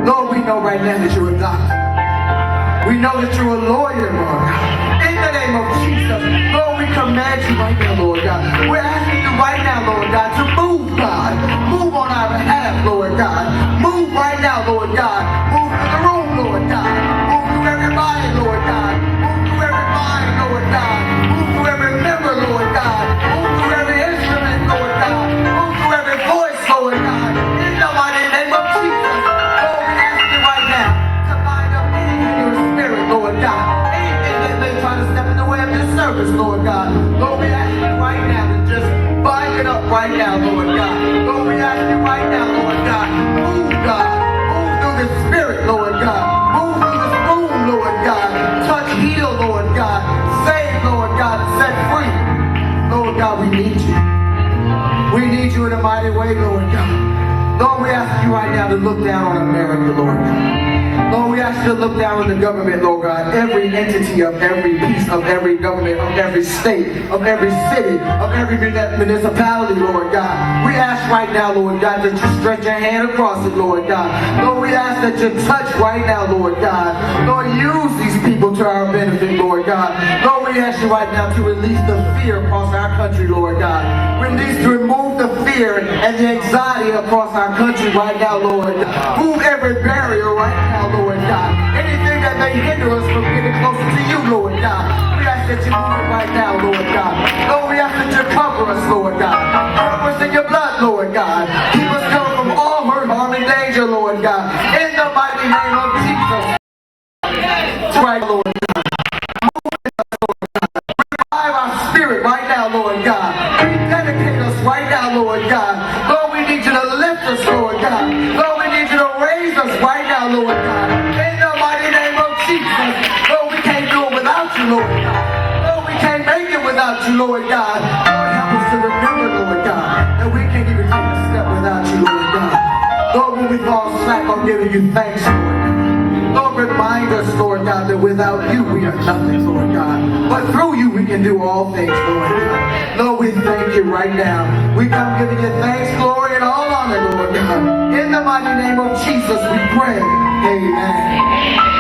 Lord, we know right now that you're a doctor. We know that you're a lawyer, Lord God. In the name of Jesus, Lord, we command you right now, Lord God. We're asking you right now, Lord God, to move, God. Move on our behalf, Lord God. Move right now, Lord God. Move through the room, Lord God. Move through everybody, Lord God. Move through every mind, Lord God. Move through every member, Lord God. Move through every instrument, Lord God. Move through every voice, Lord God. In the mighty name of Jesus, Lord, we ask you right now to bind up anything in your spirit, Lord God. Anything that may try to step in the way of your service, Lord God. Lord, we ask you right now to just bind it up right now, Lord God. Lord, we ask you right now, Lord God. Move, God. Move through the spirit, Lord God. Move through this room, Lord God. Touch, heal, Lord God. Save, Lord God, and set free. Lord God, we need you. We need you in a mighty way, Lord God. Lord, we ask you right now to look down on America, Lord God. Lord, we ask you to look down on the government, Lord God. Every entity of every piece of every government, of every state, of every city, of every municipality, Lord God. We ask right now, Lord God, that you stretch your hand across it, Lord God. Lord, we ask that you touch right now, Lord God. Lord, use these people to our benefit, Lord God. Lord, we ask you right now to release the fear across our country, Lord God. Remove the fear and the anxiety across our country right now, Lord God. Move every barrier right now, Lord God. Anything that may hinder us from getting closer to you, Lord God. We ask that you move it right now, Lord God. Lord, we ask that you cover us, Lord God. Cover us in your blood, Lord God. Keep us covered from all hurt, harm, and danger, Lord God. In the mighty name of Jesus. That's right, Lord God. Move in us, Lord God. Revive our spirit right now, Lord God. Rededicate us right now, Lord God. Lord, we need you to lift us, Lord God. Lord, we need you to raise us right now, Lord God. In the mighty name of Jesus. Lord, we can't do it without you, Lord God. Lord, we can't make it without you, Lord God. Lord, help us to remember, Lord God, that we can't even take a step without you, Lord God. Lord, when we fall slack on giving you thanks, Lord God. Lord, remind us, Lord God, that without you we are nothing, Lord God. But through you we can do all things, Lord God. Lord, we thank you right now. We come giving you thanks, glory, and all honor, Lord God. In the mighty name of Jesus we pray. Amen.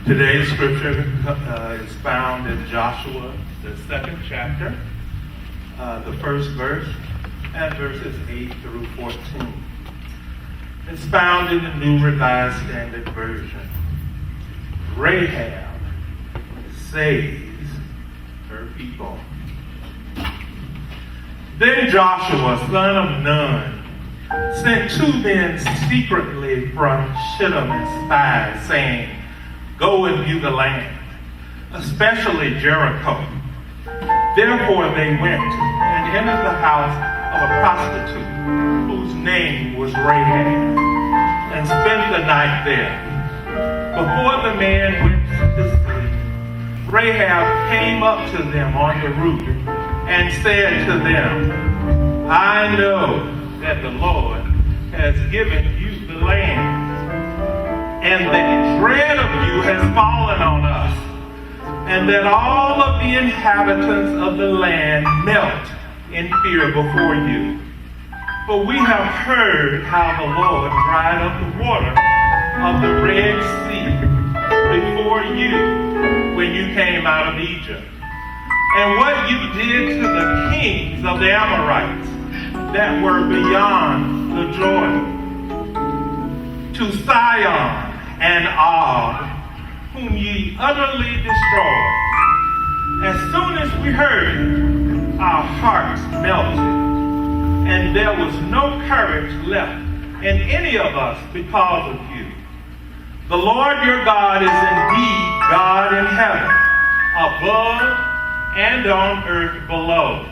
Today's scripture is found in Joshua, the second chapter, the first verse, and verses 8 through 14. It's found in the New Revised Standard Version. Rahab saves her people. Then Joshua, son of Nun, sent 2 men secretly from Shittim and spied, saying, "Go and view the land, especially Jericho." Therefore they went and entered the house of a prostitute whose name was Rahab, and spent the night there. Before the men went to sleep, Rahab came up to them on the roof and said to them, "I know that the Lord has given you the land, and that dread of you has fallen on us, and that all of the inhabitants of the land melt in fear before you. For we have heard how the Lord dried up the water of the Red Sea before you when you came out of Egypt, and what you did to the kings of the Amorites that were beyond the Jordan, to Sihon and Og, whom ye utterly destroyed. As soon as we heard it, our hearts melted, and there was no courage left in any of us because of you. The Lord your God is indeed God in heaven, above and on earth below.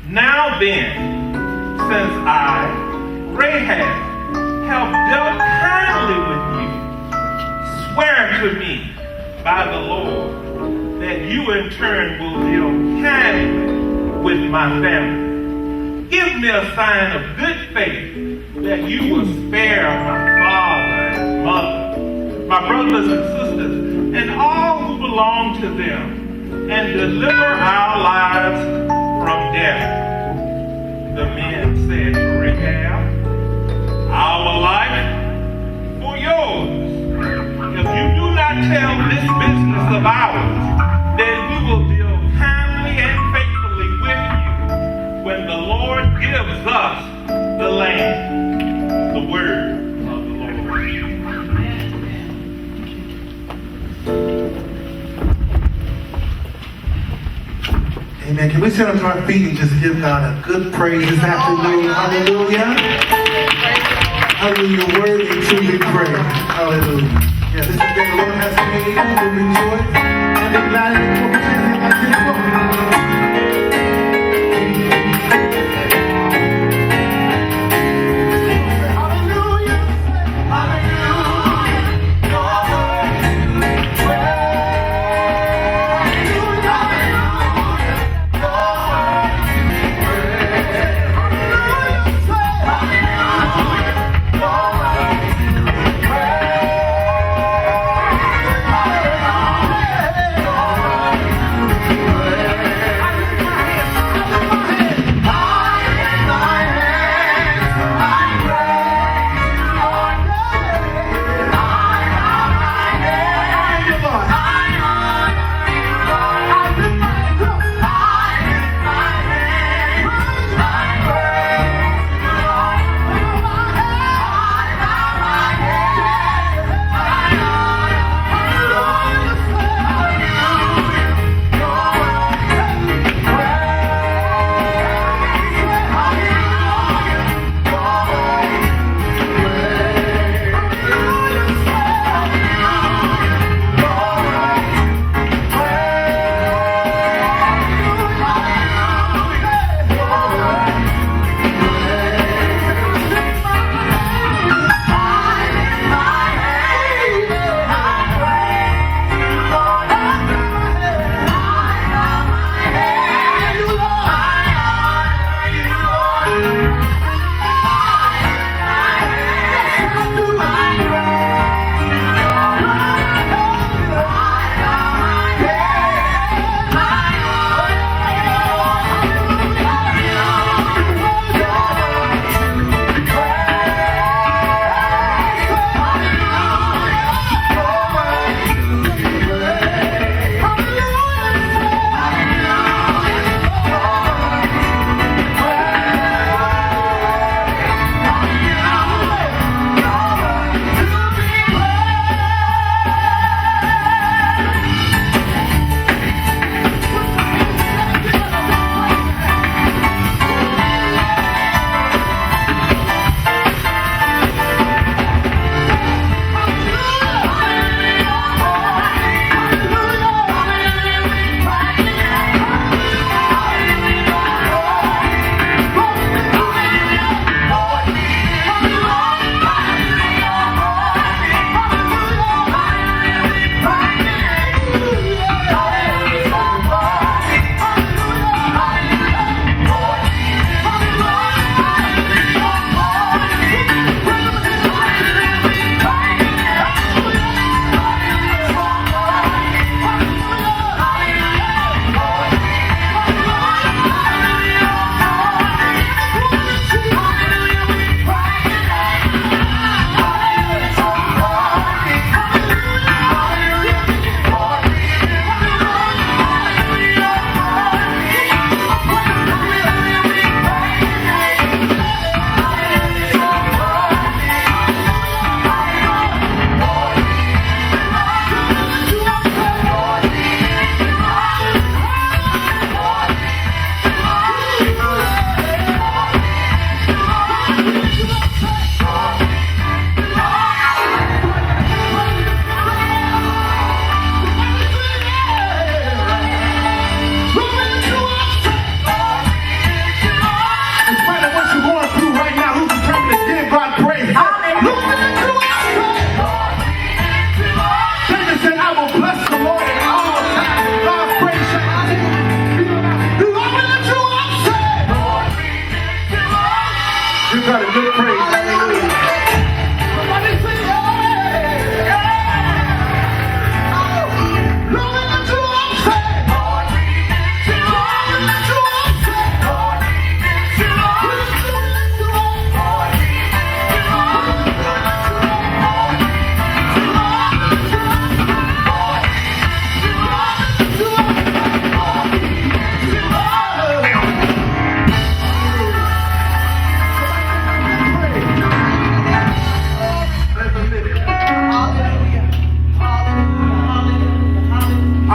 Now then, since I, Rahab, have dealt kindly with you, swear to me by the Lord that you in turn will deal kindly with my family. Give me a sign of good faith that you will spare my father and mother, my brothers and sisters, and all who belong to them, and deliver our lives from death." The men said to Rahab, "Our life for yours. If you do not tell this business of ours, then we will deal kindly and faithfully with you when the Lord gives us the land." The word of the Lord. Amen. Can we sit up to our feet and just give God a good praise this afternoon? Hallelujah. Hallelujah. Worthy to be praised. Hallelujah. Yeah, this is the day the Lord has made. We will rejoice and be glad in it. For we can like this book.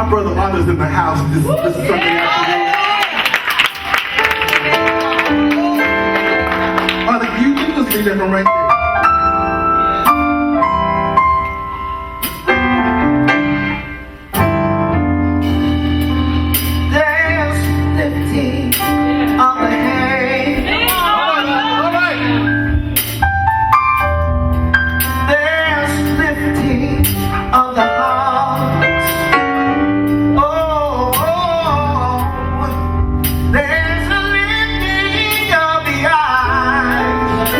Brother Arthur's in the house this Sunday afternoon. sing that from right there. There's lifting of the hand. All right. There's lifting of the heart. Oh, there's a lifting of the eyes.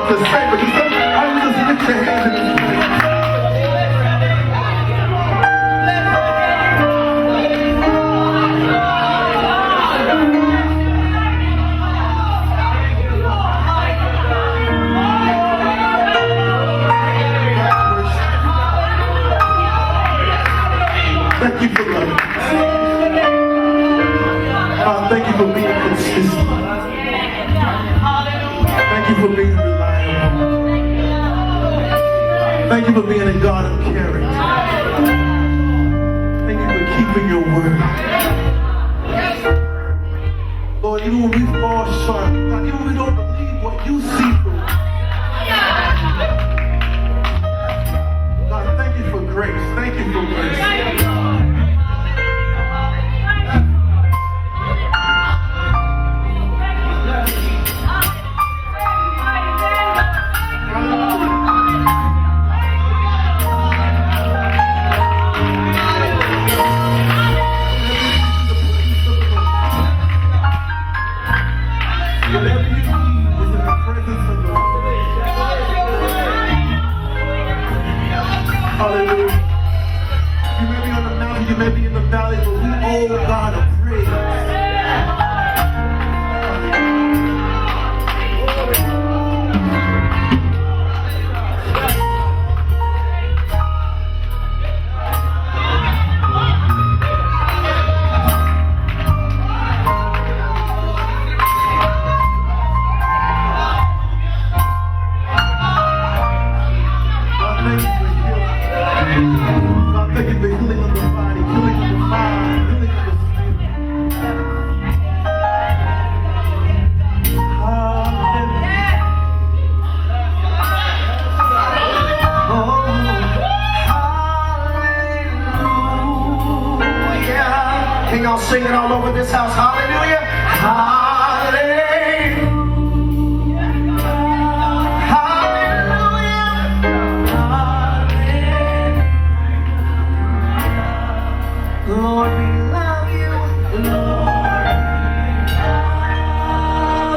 to say, but just I would just lift your hands in this place. Thank you for loving us. God, thank you for being consistent. Thank you for being reliable. Thank you for being a God of character. Thank you for keeping your word. Lord, even when we fall short, God, even when we don't believe what you see through us. God, thank you for grace. Thank you for grace. Hallelujah. You may be on the mountain, you may be in the valley, but we owe God a praise. God, thank you for healing of the body, healing of the mind, healing of the spirit. Hallelujah. Can y'all sing it all over this house? Hallelujah. Hallelujah. Lord, we love you. Lord,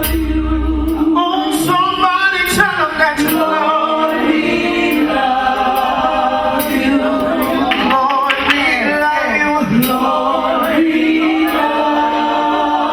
we love you. Oh, somebody tell them that you love me. Love you. Lord, we love you. Lord, we love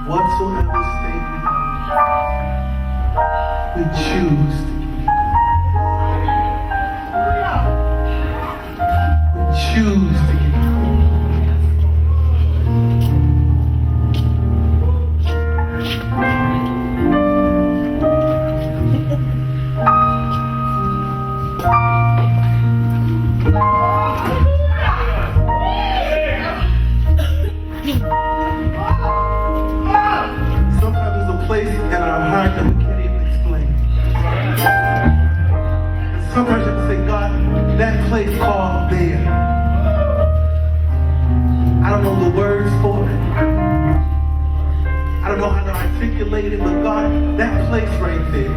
whatsoever state we choose to give. We choose to give. Sometimes there's a place in our heart that we can't even explain. And sometimes you have to say, God, that place called there. I don't know the words for it. I don't know how to articulate it, but God, that place right there.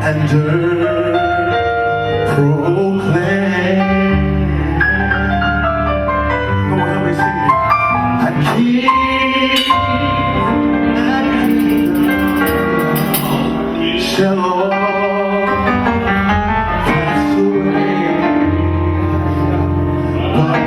and proclaim. Come on, help me sing it. And King and kingdom shall all pass away. But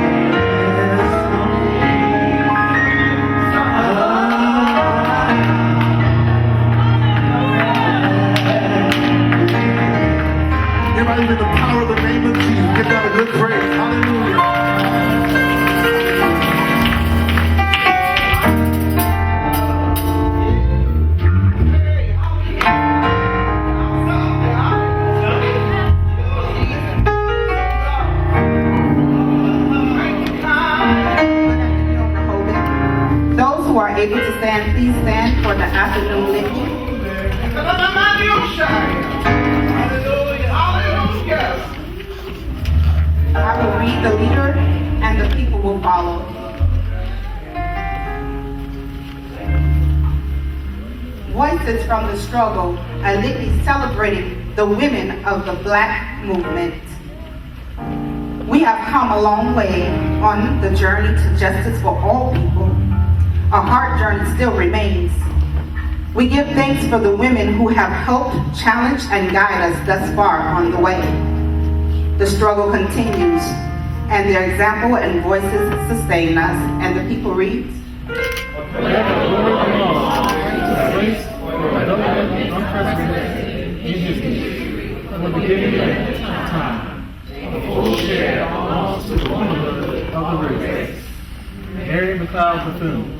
anybody with the power of the name of Jesus, give God a good praise. Hallelujah. Those who are able to stand, please stand for the afternoon litany. I will read the leader and the people will follow. Voices from the struggle, a litany celebrating the women of the Black movement. We have come a long way on the journey to justice for all people. A hard journey still remains. We give thanks for the women who have helped, challenge, and guide us thus far on the way. The struggle continues, and their example and voices sustain us. And the people read, from the beginning of time, a full share belongs to the womanhood of the race. Mary McLeod Bethune.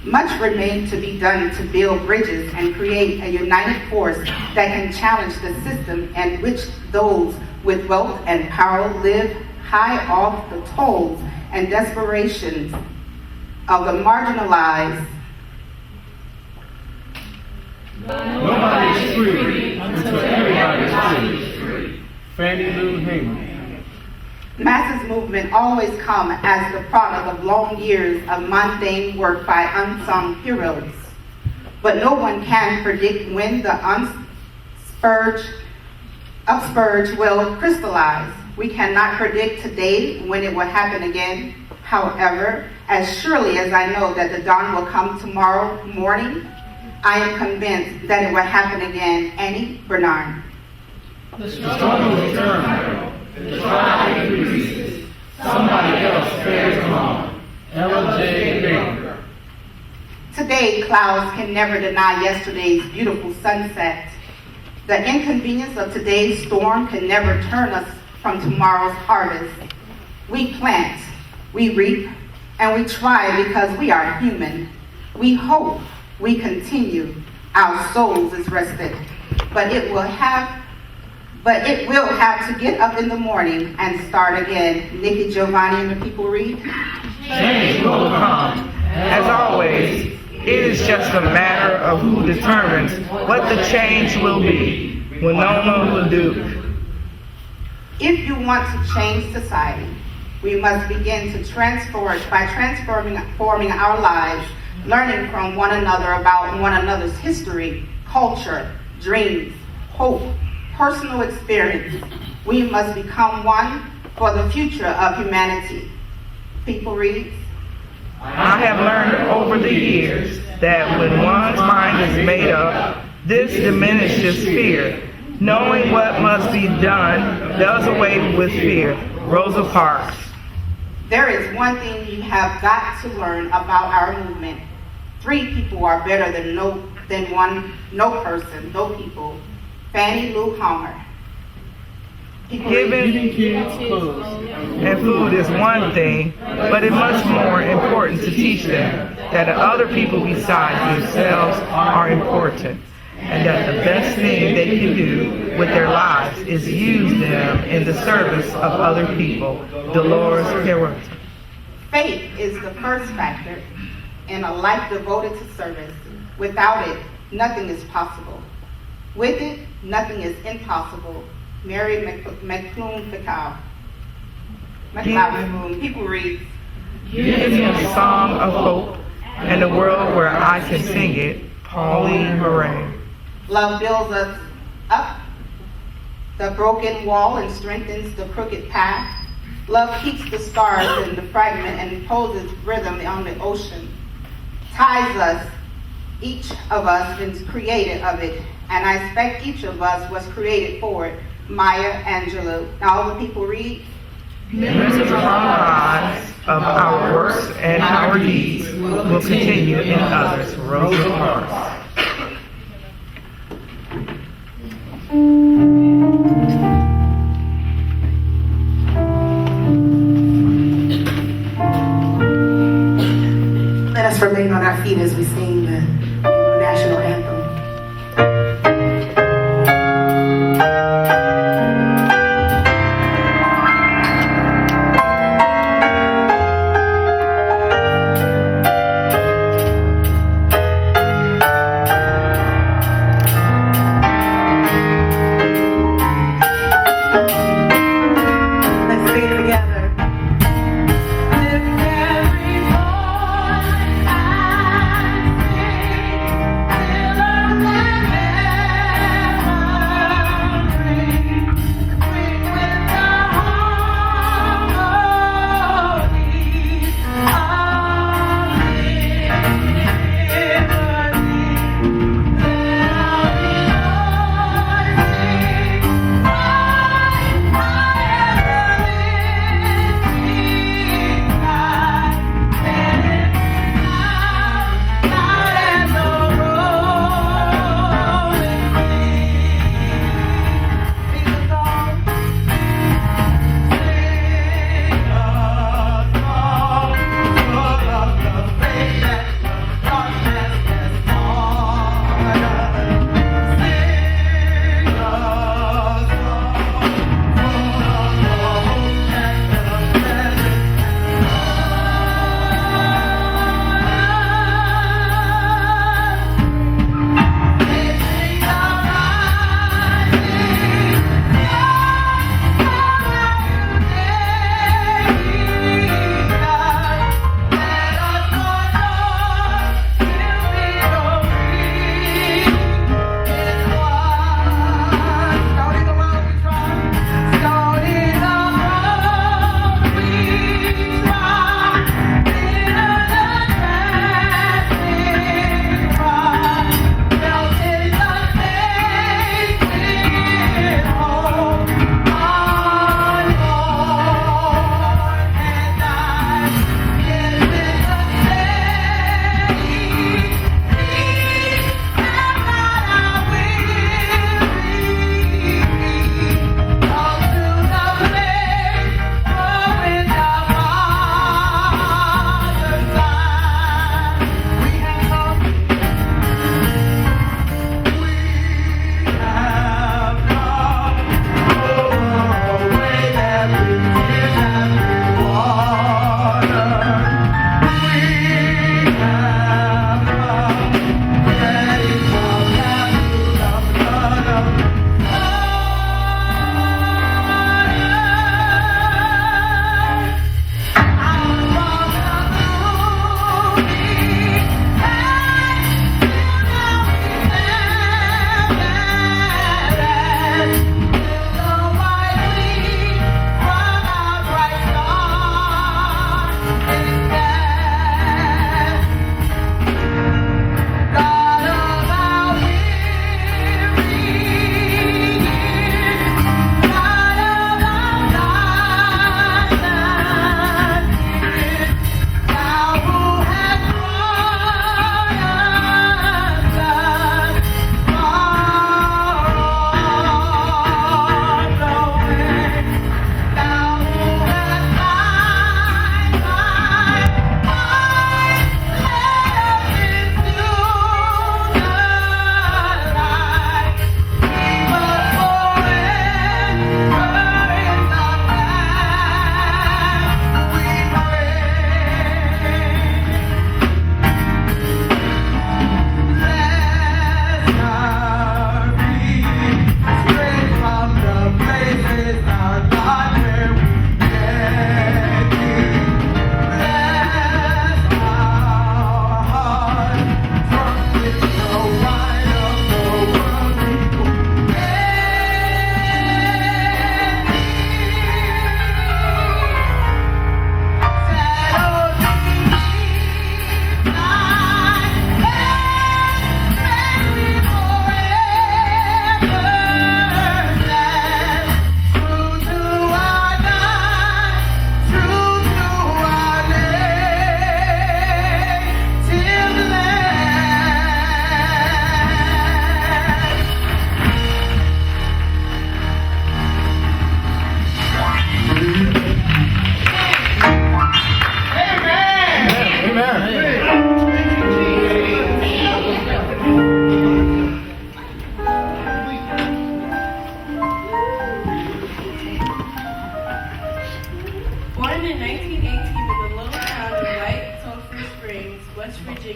much remains to be done to build bridges and create a united force that can challenge the system in which those with wealth and power live high off the tolls and desperations of the marginalized. Nobody is free until everybody is free. Fannie Lou Hamer. Masses movement always come as the product of long years of mundane work by unsung heroes. But no one can predict when the upsurge will crystallize. We cannot predict today when it will happen again. However, as surely as I know that the dawn will come tomorrow morning, I am convinced that it will happen again. Annie Bernard. The struggle is eternal. The trial increases. Somebody else fares along. Ella J. Baker. Today, clouds can never deny yesterday's beautiful sunset. The inconvenience of today's storm can never turn us from tomorrow's harvest. We plant, we reap, and we try because we are human. We hope, we continue. Our souls is rested, but it will have to get up in the morning and start again. Nikki Giovanni and the people read. Change will come. As always, it is just a matter of who determines what the change will be. Winona Leduc. If you want to change society, we must begin to transform by transforming our lives, learning from one another about one another's history, culture, dreams, hope, personal experience. We must become one for the future of humanity. People read. I have learned over the years that when one's mind is made up, this diminishes fear. Knowing what must be done does away with fear. Rosa Parks. There is one thing you have got to learn about our movement. 3 people are better than no people. Fannie Lou Hamer. Giving kids clothes and food is one thing, but it's much more important to teach them that other people besides themselves are important, and that the best thing they can do with their lives is use them in the service of other people. Dolores Carrington. Faith is the first factor in a life devoted to service. Without it, nothing is possible. With it, nothing is impossible. Mary McClune McLeod. People read. Give me a song of hope and a world where I can sing it. Pauline Moran. Love builds us the broken wall and strengthens the crooked path. Love keeps the stars in the fragment and imposes rhythm on the ocean. Ties us, each of us is created of it, and I expect each of us was created for it. Maya Angelou. Now all the people read. Members of our lives, of our works and our deeds will continue in others. Rosa Parks. Let us remain on our feet as we sing the national anthem.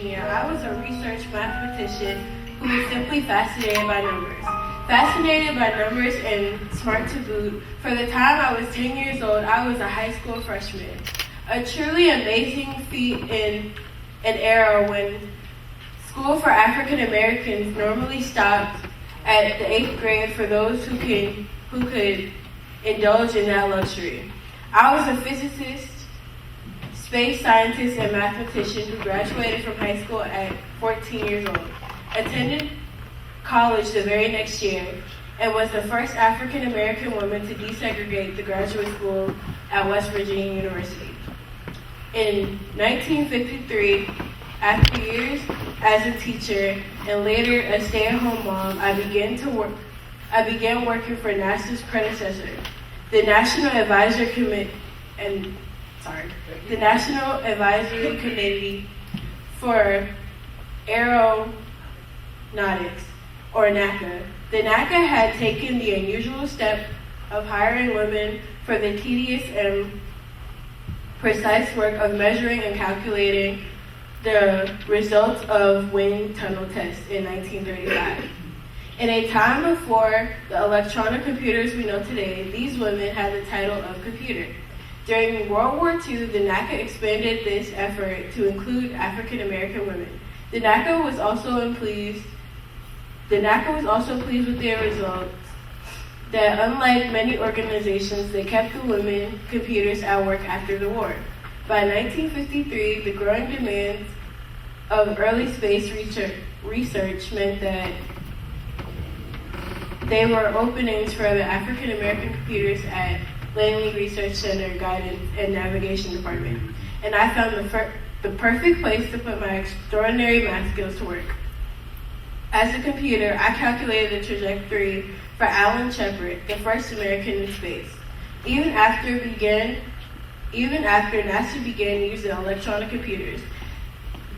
Virginia. I was a research mathematician who was simply fascinated by numbers. Fascinated by numbers and smart to boot, for the time I was 10 years old, I was a high school freshman. A truly amazing feat in an era when school for African Americans normally stopped at the 8th grade for those who could indulge in that luxury. I was a physicist, space scientist, and mathematician who graduated from high school at 14 years old, attended college the very next year, and was the first African American woman to desegregate the graduate school at West Virginia University. In 1953, after years as a teacher and later a stay-at-home mom, I began working for NASA's predecessor, the National Advisory Committee for Aeronautics, or NACA. The NACA had taken the unusual step of hiring women for the tedious and precise work of measuring and calculating the results of wind tunnel tests in 1935. In a time before the electronic computers we know today, these women had the title of computer. During World War II, the NACA expanded this effort to include African American women. The NACA was also pleased with their results, that unlike many organizations, they kept the women computers at work after the war. By 1953, the growing demands of early space research meant that there were openings for the African American computers at Langley Research Center Guidance and Navigation Department, and I found the perfect place to put my extraordinary math skills to work. As a computer, I calculated the trajectory for Alan Shepard, the first American in space. Even after NASA began using electronic computers,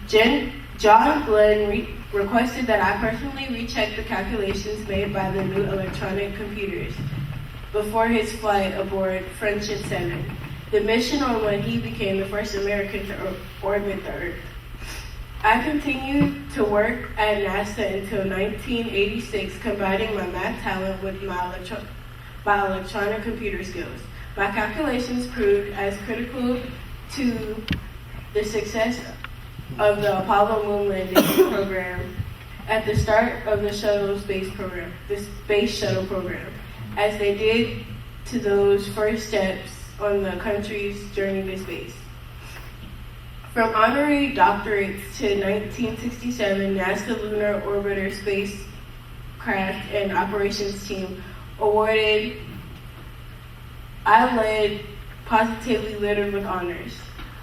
John Glenn requested that I personally recheck the calculations made by the new electronic computers before his flight aboard Friendship 7, the mission on when he became the first American to orbit the Earth. I continued to work at NASA until 1986, combining my math talent with my electronic computer skills. My calculations proved as critical to the success of the Apollo moon landing program at the start of the Space Shuttle program, as they did to those first steps on the country's journey to space. From honorary doctorates to 1967 NASA Lunar Orbiter Spacecraft and Operations Team awarded, I led positively littered with honors.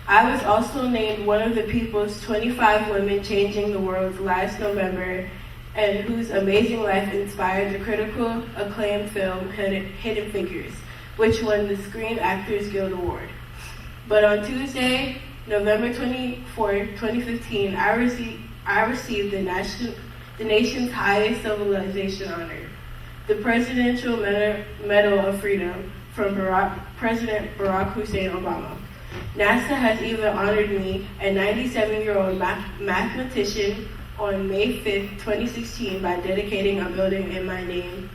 I was also named one of the People's 25 Women Changing the World last November, and whose amazing life inspired the critical acclaimed film Hidden Figures, which won the Screen Actors Guild Award. But on Tuesday, November 24, 2015, I received the nation's highest civilization honor, the Presidential Medal of Freedom from President Barack Hussein Obama. NASA has even honored me, a 97-year-old mathematician, on May 5, 2016 by dedicating a building in my name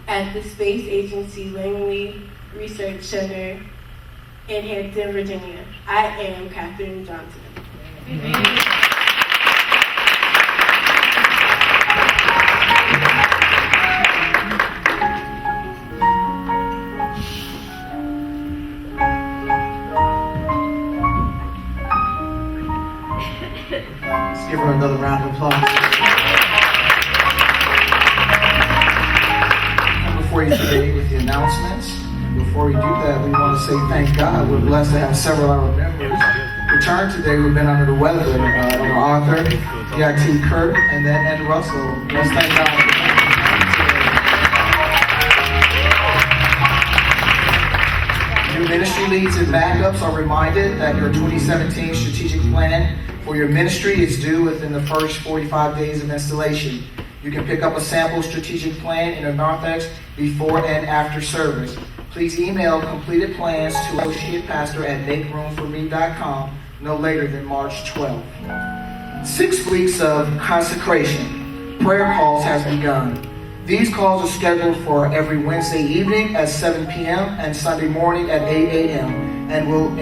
at the Space Agency Langley Research Center in Hampton, Virginia. I am Katherine Johnson. Let's give her another round of applause. Come before you today with the announcements. Before we do that, we want to say thank God. We're blessed to have several of our members return today who've been under the weather. Arthur, T. Kurt, and then Ed Russell. Let's thank God for that. New ministry leads and backups are reminded that your 2017 strategic plan for your ministry is due within the first 45 days of installation. You can pick up a sample strategic plan in a narthex before and after service. Please email completed plans to associatepastor@makeroomforme.com no later than March 12th. 6 weeks of consecration. Prayer calls has begun. These calls are scheduled for every Wednesday evening at 7 p.m. and Sunday morning at 8 a.m. and will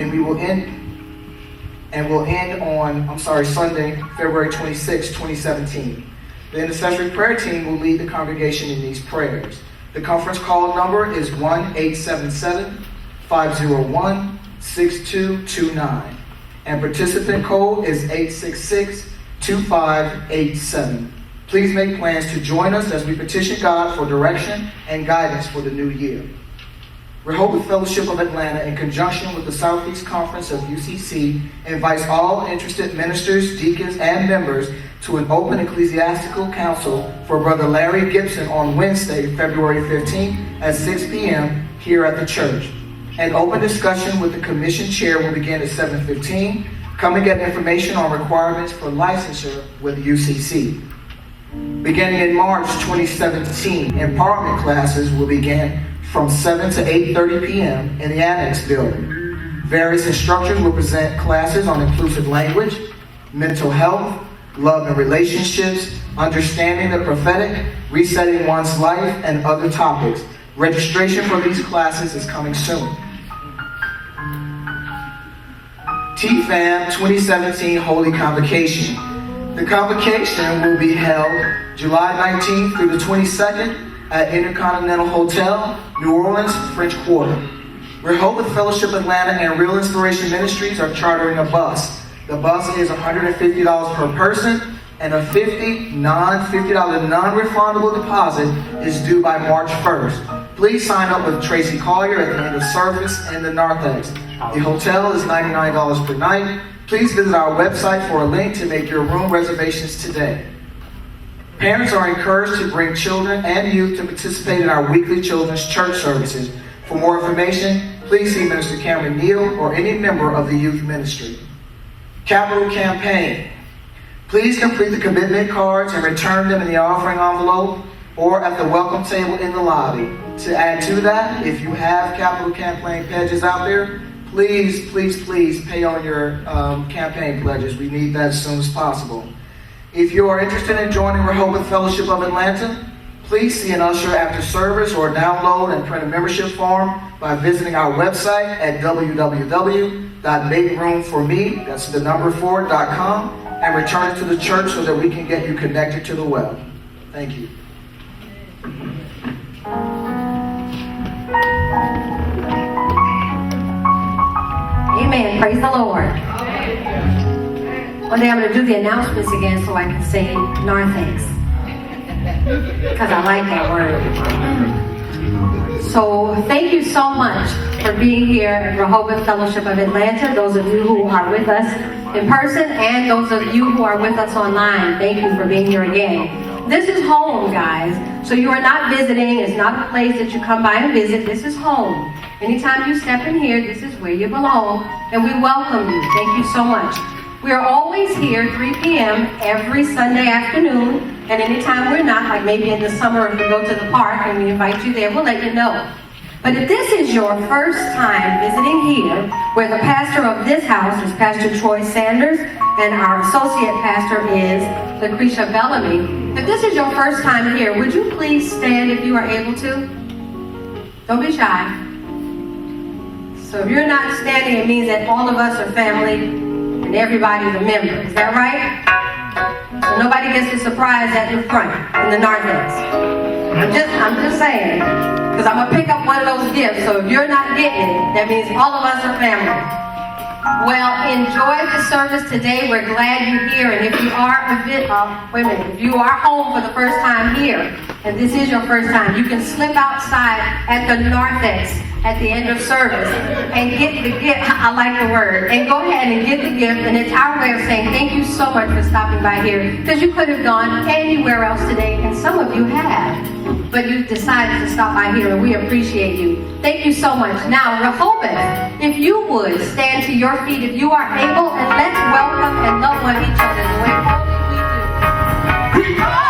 end on Sunday, February 26, 2017. The intercessory prayer team will lead the congregation in these prayers. The conference call number is 1-877-501-6229, and participant code is 866-2587. Please make plans to join us as we petition God for direction and guidance for the new year. Rehoboth Fellowship of Atlanta, in conjunction with the Southeast Conference of UCC, invites all interested ministers, deacons, and members to an open ecclesiastical council for Brother Larry Gibson on Wednesday, February 15th at 6 p.m. here at the church. An open discussion with the commission chair will begin at 7:15. Come and get information on requirements for licensure with UCC. Beginning in March 2017, empowerment classes will begin from 7 to 8:30 p.m. in the Annex building. Various instructors will present classes on inclusive language, mental health, love and relationships, understanding the prophetic, resetting one's life, and other topics. Registration for these classes is coming soon. TFAM 2017 Holy Convocation. The convocation will be held July 19th through the 22nd at Intercontinental Hotel, New Orleans, French Quarter. Rehoboth Fellowship Atlanta and Real Inspiration Ministries are chartering a bus. The bus is $150 per person, and a $50 non-refundable deposit is due by March 1st. Please sign up with Tracy Collier at the end of service in the narthex. The hotel is $99 per night. Please visit our website for a link to make your room reservations today. Parents are encouraged to bring children and youth to participate in our weekly children's church services. For more information, please see Minister Cameron Neal or any member of the youth ministry. Capital Campaign. Please complete the commitment cards and return them in the offering envelope or at the welcome table in the lobby. To add to that, if you have Capital Campaign pledges out there, please pay on your campaign pledges. We need that as soon as possible. If you are interested in joining Rehoboth Fellowship of Atlanta, please see an usher after service or download and print a membership form by visiting our website at www.makeroomforme, that's the number 4.com, and return it to the church so that we can get you connected to the well. Thank you. Amen. Praise the Lord. One day I'm going to do the announcements again so I can say narthex, because I like that word. So thank you so much for being here at Rehoboth Fellowship of Atlanta. Those of you who are with us in person and those of you who are with us online, thank you for being here again. This is home, guys. So you are not visiting. It's not a place that you come by and visit. This is home. Anytime you step in here, this is where you belong, and we welcome you. Thank you so much. We are always here 3 p.m. every Sunday afternoon, and anytime we're not, like maybe in the summer if we go to the park and we invite you there, we'll let you know. But if this is your first time visiting here, where the pastor of this house is Pastor Troy Sanders, and our associate pastor is Lucretia Bellamy, if this is your first time here, would you please stand if you are able to? Don't be shy. So if you're not standing, it means that all of us are family and everybody's a member. Is that right? So nobody gets a surprise at the front in the narthex. I'm just saying, because I'm going to pick up one of those gifts. So if you're not getting it, that means all of us are family. Well, enjoy the service today. We're glad you're here. And if you are if you are home for the first time here, and this is your first time, you can slip outside at the narthex at the end of service and get the gift. I like the word. And go ahead and get the gift. And it's our way of saying thank you so much for stopping by here, because you could have gone anywhere else today, and some of you have, but you decided to stop by here, and we appreciate you. Thank you so much. Now, Rehoboth, if you would stand to your feet if you are able, and let's welcome and love on each other the way we do. Rehoboth,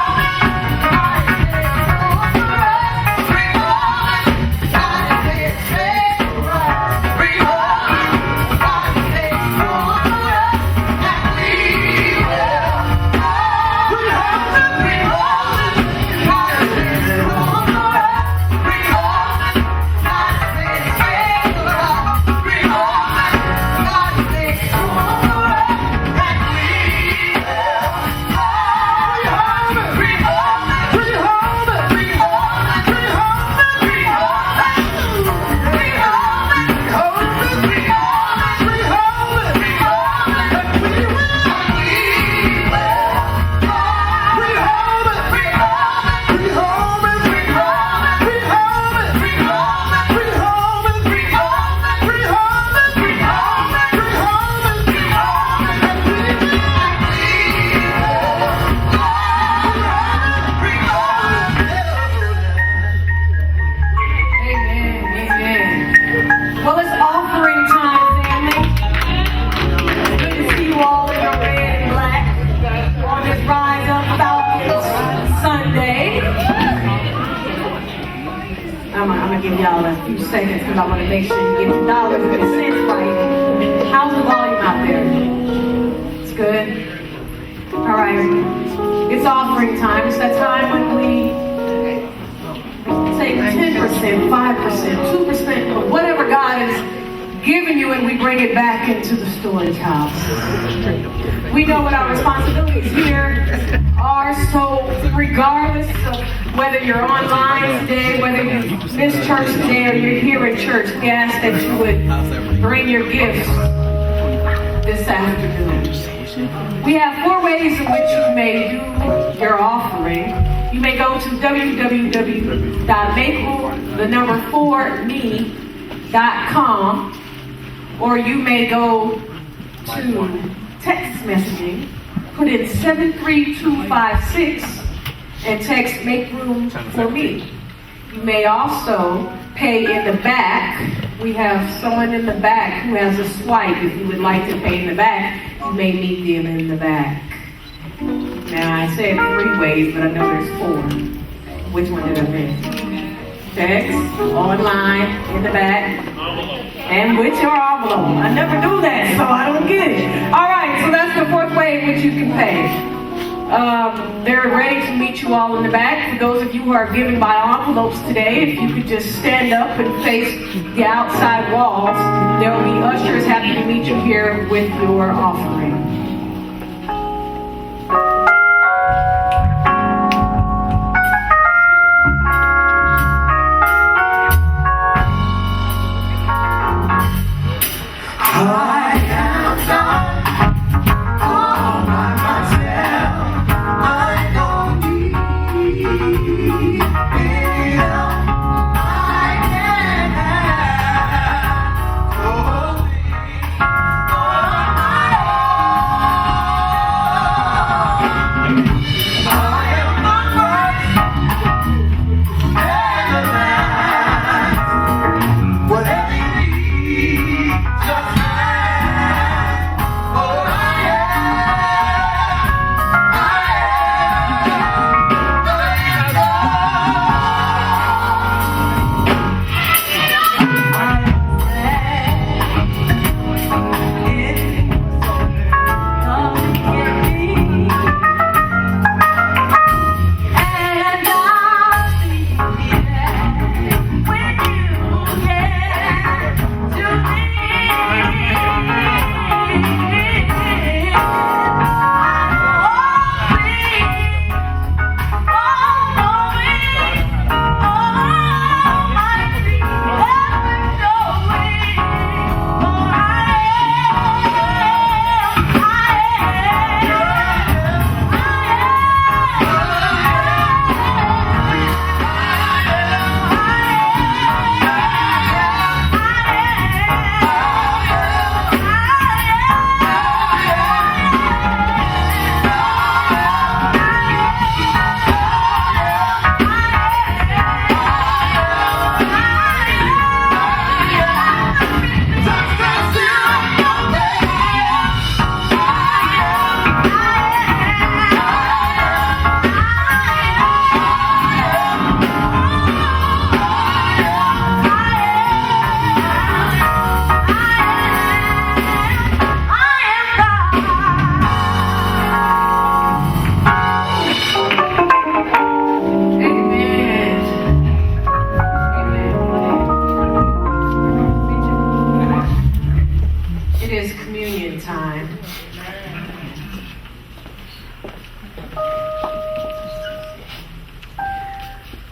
I'm gonna give y'all a few seconds because I want to make sure you get the dollars and the cents right. How's the volume out there? It's good. All right. It's offering time. It's that time when we take 10%, 5%, 2% of whatever God has given you, and we bring it back into the storage house. We know what our responsibilities here are, so regardless of whether you're online today, whether you missed church today, or you're here in church, we ask that you would bring your gifts this afternoon. We have 4 ways in which you may do your offering. You may go to www.make4me.com, or you may go to text messaging, put in 73256 and text "make room for me." You may also pay in the back. We have someone in the back who has a swipe. If you would like to pay in the back, you may meet them in the back. Now, I said 3 ways, but I know there's 4. Which one did I miss? Text, online, in the back, and with your envelope. I never do that, so I don't get it. All right, so that's the 4th way in which you can pay. They're ready to meet you all in the back. For those of you who are giving by envelopes today, if you could just stand up and face the outside walls, there will be ushers happy to meet you here with your offering.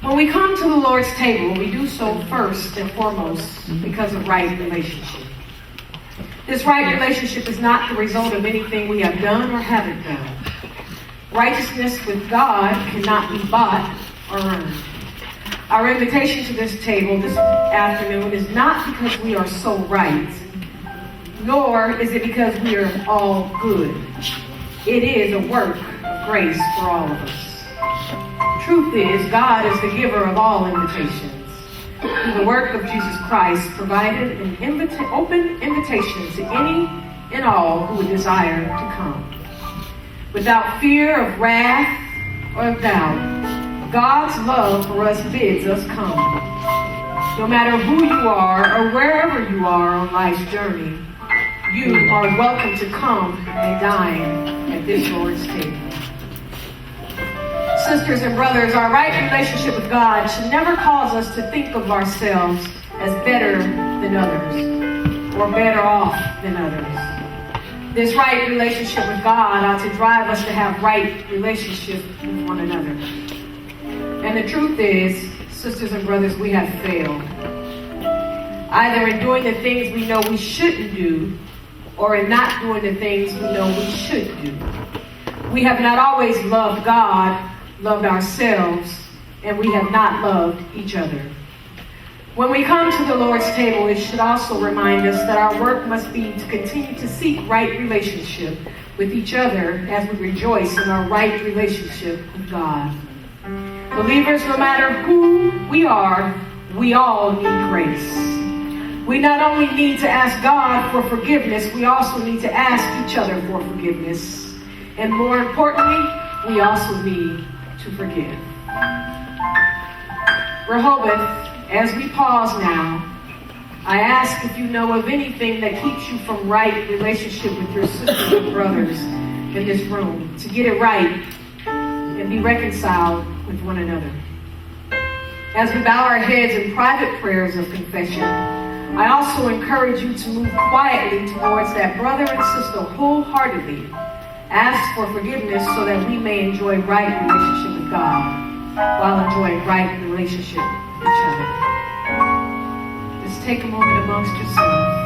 When we come to the Lord's table, we do so first and foremost because of right relationship. This right relationship is not the result of anything we have done or haven't done. Righteousness with God cannot be bought or earned. Our invitation to this table this afternoon is not because we are so right, nor is it because we are all good. It is a work of grace for all of us. Truth is, God is the giver of all invitations. Through the work of Jesus Christ, provided an open invitation to any and all who would desire to come. Without fear of wrath or of doubt, God's love for us bids us come. No matter who you are or wherever you are on life's journey, you are welcome to come and dine at this Lord's table. Sisters and brothers, our right relationship with God should never cause us to think of ourselves as better than others or better off than others. This right relationship with God ought to drive us to have right relationship with one another. And the truth is, sisters and brothers, we have failed. Either in doing the things we know we shouldn't do, or in not doing the things we know we should do. We have not always loved God, loved ourselves, and we have not loved each other. When we come to the Lord's table, it should also remind us that our work must be to continue to seek right relationship with each other as we rejoice in our right relationship with God. Believers, no matter who we are, we all need grace. We not only need to ask God for forgiveness, we also need to ask each other for forgiveness. And more importantly, we also need to forgive. Rehoboth, as we pause now, I ask if you know of anything that keeps you from right relationship with your sisters and brothers in this room, to get it right and be reconciled with one another. As we bow our heads in private prayers of confession, I also encourage you to move quietly towards that brother and sister wholeheartedly. Ask for forgiveness so that we may enjoy right relationship with God while enjoying right relationship with each other. Just take a moment amongst yourselves.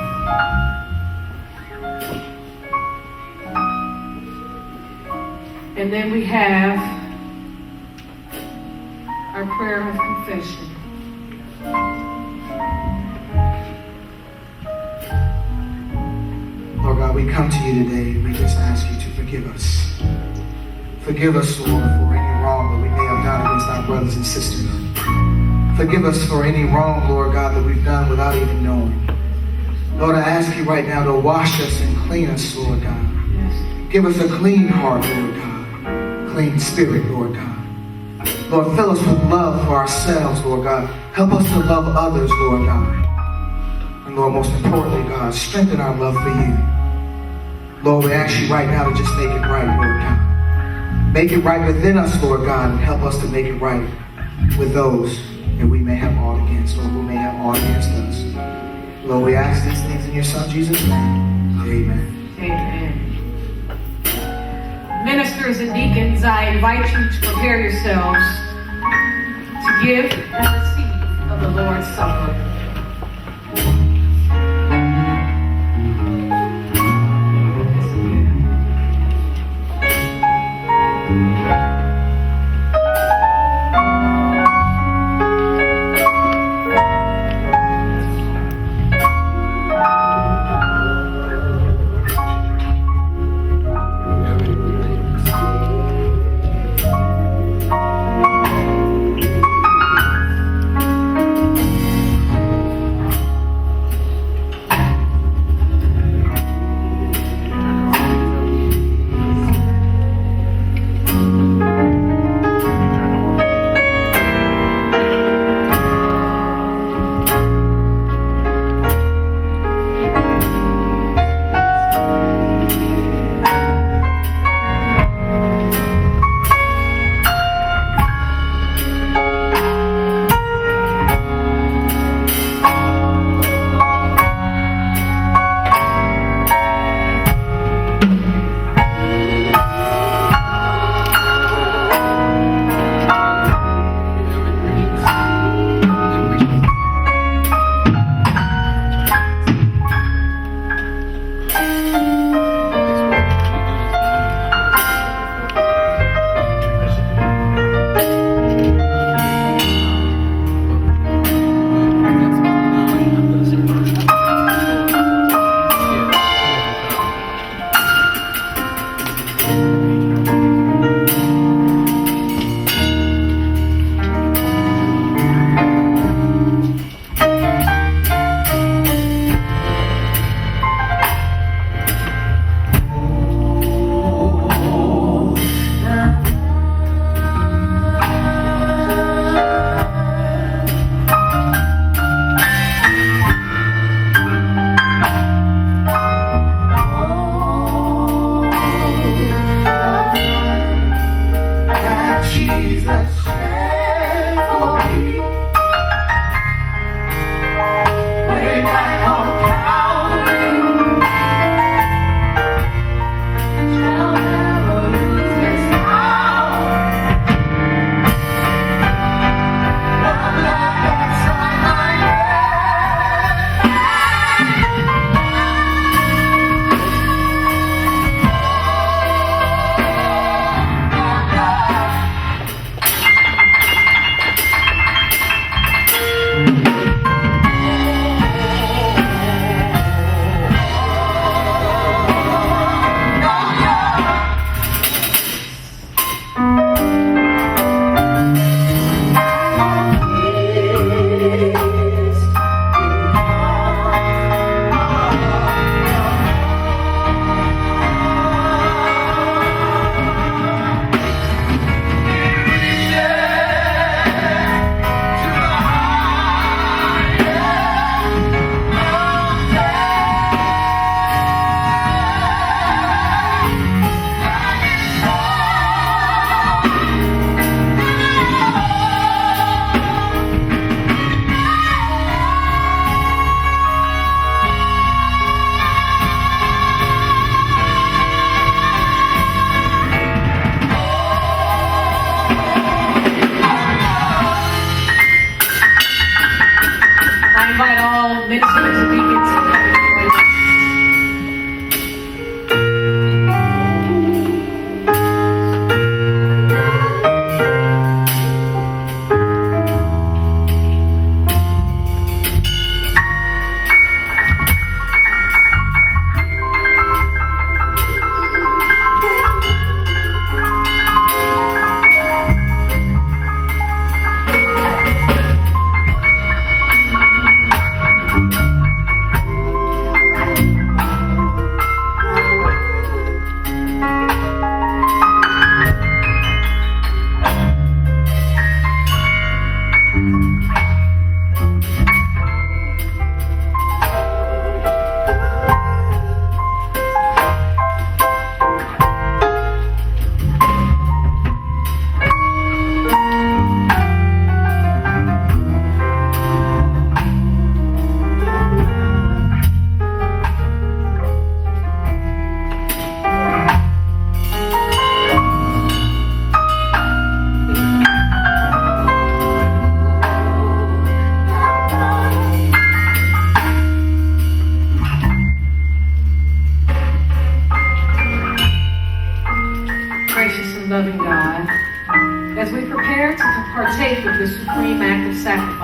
And then we have our prayer of confession. Lord God, we come to you today and we just ask you to forgive us. Forgive us, Lord, for any wrong that we may have done against our brothers and sisters. Forgive us for any wrong, Lord God, that we've done without even knowing. Lord, I ask you right now to wash us and clean us, Lord God. Give us a clean heart, Lord God. Clean spirit, Lord God. Lord, fill us with love for ourselves, Lord God. Help us to love others, Lord God. And Lord, most importantly, God, strengthen our love for you. Lord, we ask you right now to just make it right, Lord God. Make it right within us, Lord God, and help us to make it right with those that we may have aught against, or who may have aught against us. Lord, we ask these things in your Son, Jesus' name. Amen. Amen. Ministers and deacons, I invite you to prepare yourselves to give and receive of the Lord's Supper.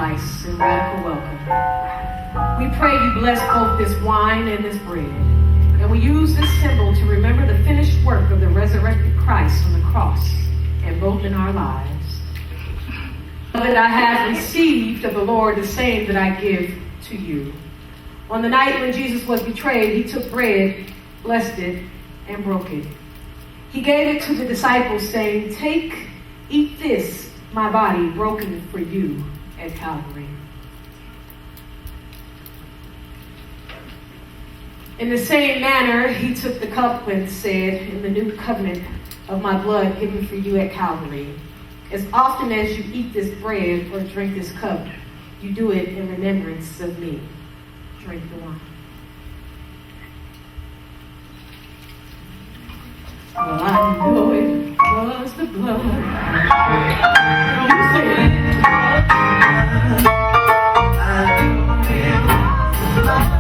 sacrifice and radical welcome. We pray you bless both this wine and this bread. And we use this symbol to remember the finished work of the resurrected Christ on the cross and both in our lives. That I have received of the Lord the same that I give to you. On the night when Jesus was betrayed, he took bread, blessed it, and broke it. He gave it to the disciples, saying, "Take, eat this, my body broken for you at Calvary." In the same manner, he took the cup and said, "In the new covenant of my blood given for you at Calvary, as often as you eat this bread or drink this cup, you do it in remembrance of me." Drink the wine. Well, I know it was the blood. You say it. I know it was the blood.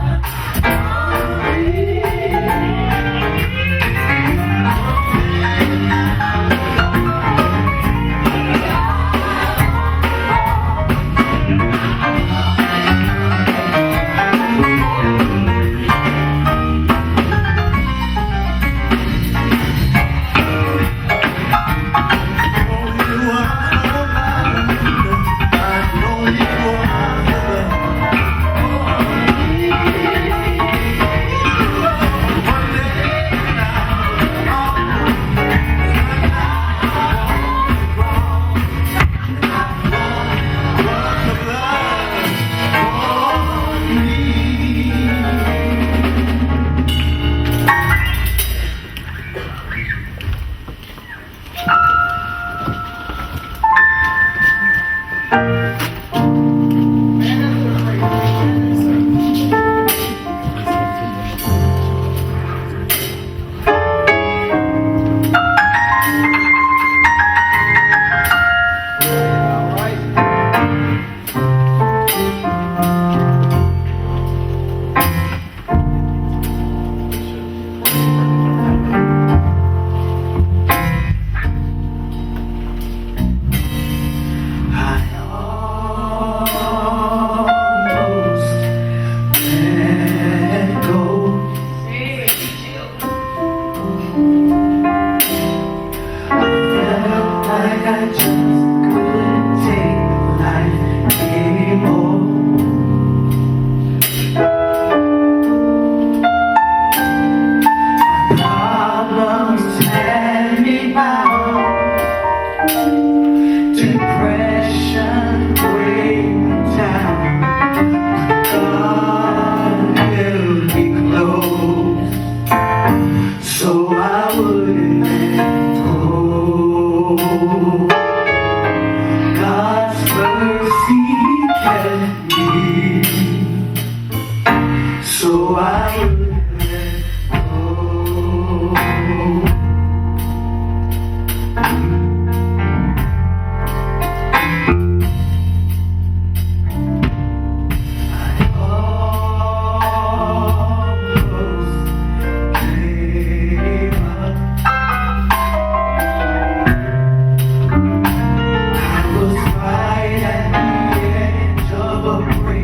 Right at the edge of a break.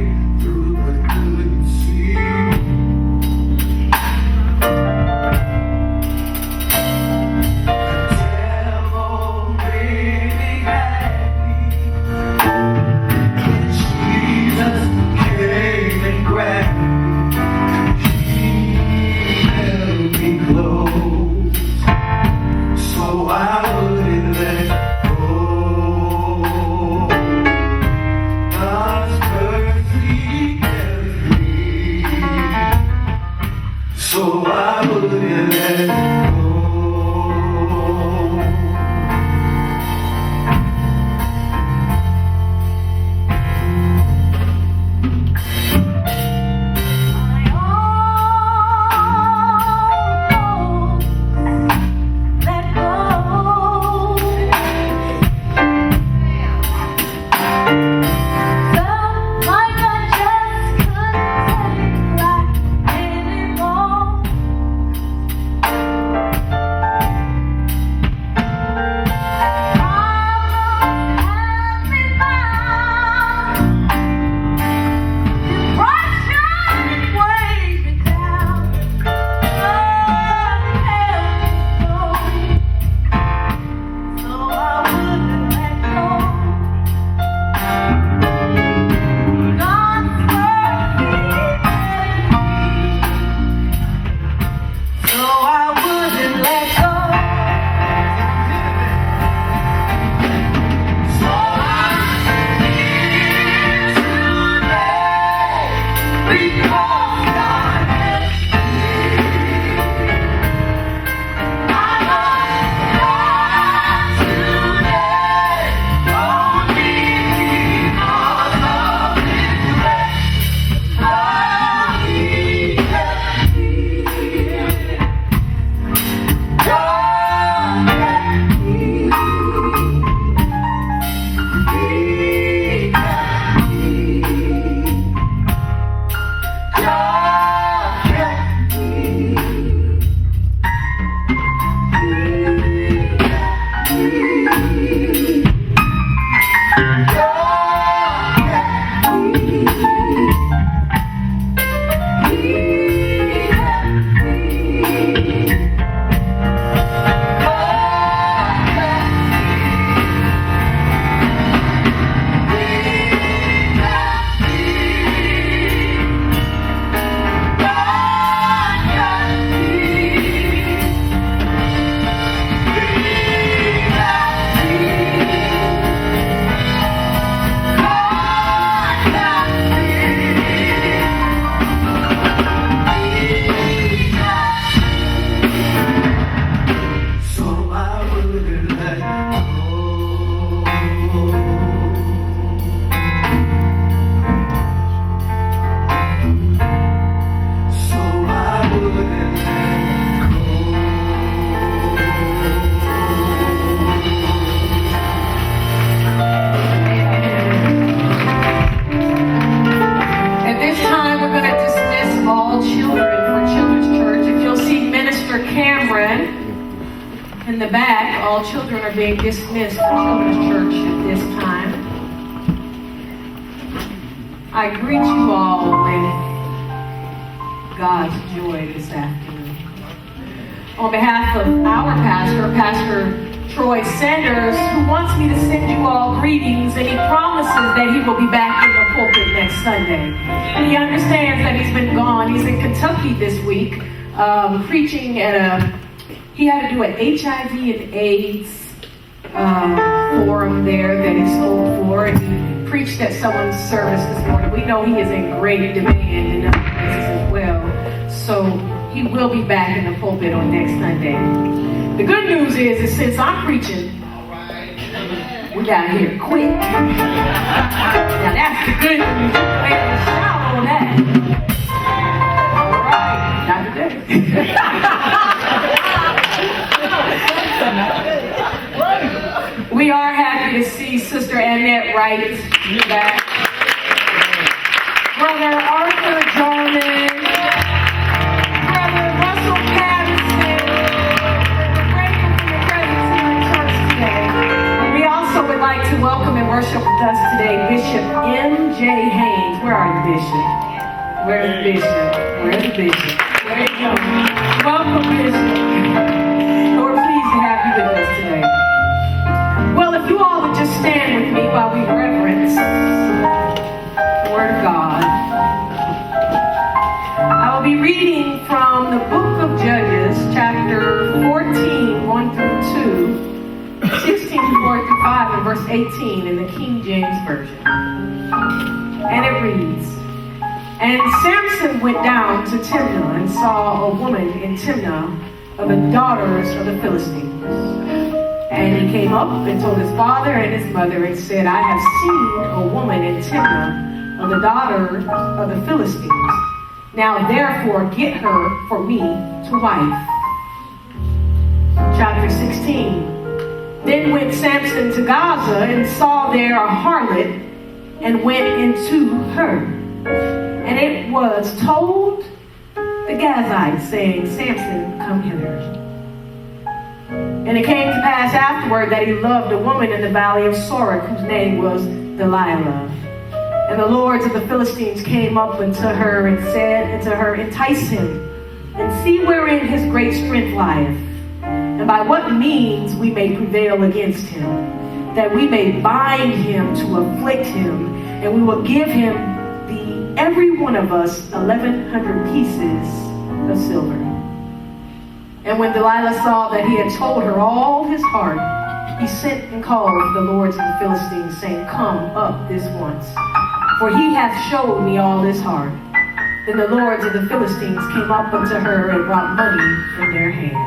the back, all children are being dismissed from Children's Church at this time. I greet you all with God's joy this afternoon. On behalf of our pastor, Pastor Troy Sanders, who wants me to send you all greetings, and he promises that he will be back in the pulpit next Sunday. He understands that he's been gone. He's in Kentucky this week, preaching at he had to do an HIV and AIDS forum there that he spoke for, and he preached at someone's service this morning. We know he is in great demand in other places as well. So he will be back in the pulpit on next Sunday. The good news is since I'm preaching, we got here quick. Now that's the good news. Shout on that. All right, not today. We are happy to see Sister Annette Wright back. Brother Arthur Jarman. Brother Russell Patterson. We're grateful for your presence here in church today. We also would like to welcome and worship with us today Bishop M.J. Haynes. Where are you, Bishop? Where's the Bishop? Where's the Bishop? There you go. Welcome, Bishop. We're pleased to have you with us today. Well, if you all would just stand with me while we reverence the Word of God. I will be reading from the book of Judges, chapter 14, 1 through 2, 16, 4 through 5, and verse 18 in the King James Version. And it reads, And Samson went down to Timnah and saw a woman in Timnah of the daughters of the Philistines. And he came up and told his father and his mother and said, I have seen a woman in Timnah of the daughters of the Philistines. Now therefore get her for me to wife. Chapter 16. Then went Samson to Gaza and saw there a harlot and went into her. And it was told the Gazites, saying, Samson, come hither. And it came to pass afterward that he loved a woman in the valley of Sorek, whose name was Delilah. And the lords of the Philistines came up unto her and said unto her, Entice him, and see wherein his great strength lieth, and by what means we may prevail against him, that we may bind him to afflict him, and we will give him every one of us 1,100 pieces of silver. And when Delilah saw that he had told her all his heart, he sent and called the lords of the Philistines, saying, Come up this once, for he hath showed me all his heart. Then the lords of the Philistines came up unto her and brought money in their hand.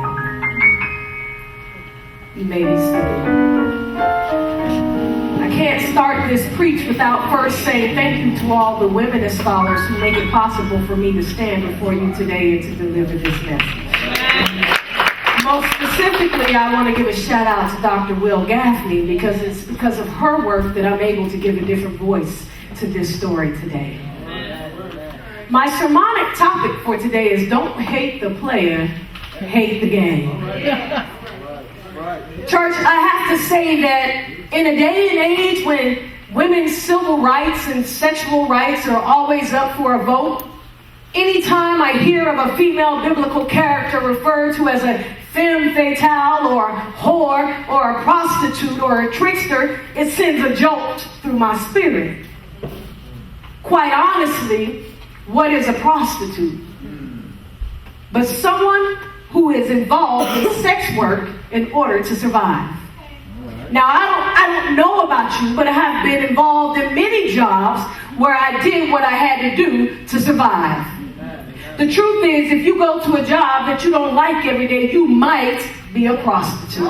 You may be seated. I can't start this preach without first saying thank you to all the women and scholars who make it possible for me to stand before you today and to deliver this message. Most specifically, I want to give a shout out to Dr. Will Gaffney, because it's because of her work that I'm able to give a different voice to this story today. My sermonic topic for today is don't hate the player, hate the game. Church, I have to say that in a day and age when women's civil rights and sexual rights are always up for a vote, anytime I hear of a female biblical character referred to as a femme fatale or a whore or a prostitute or a trickster, it sends a jolt through my spirit. Quite honestly, what is a prostitute? But someone who is involved in sex work in order to survive. Now, I don't know about you, but I have been involved in many jobs where I did what I had to do to survive. The truth is, if you go to a job that you don't like every day, you might be a prostitute.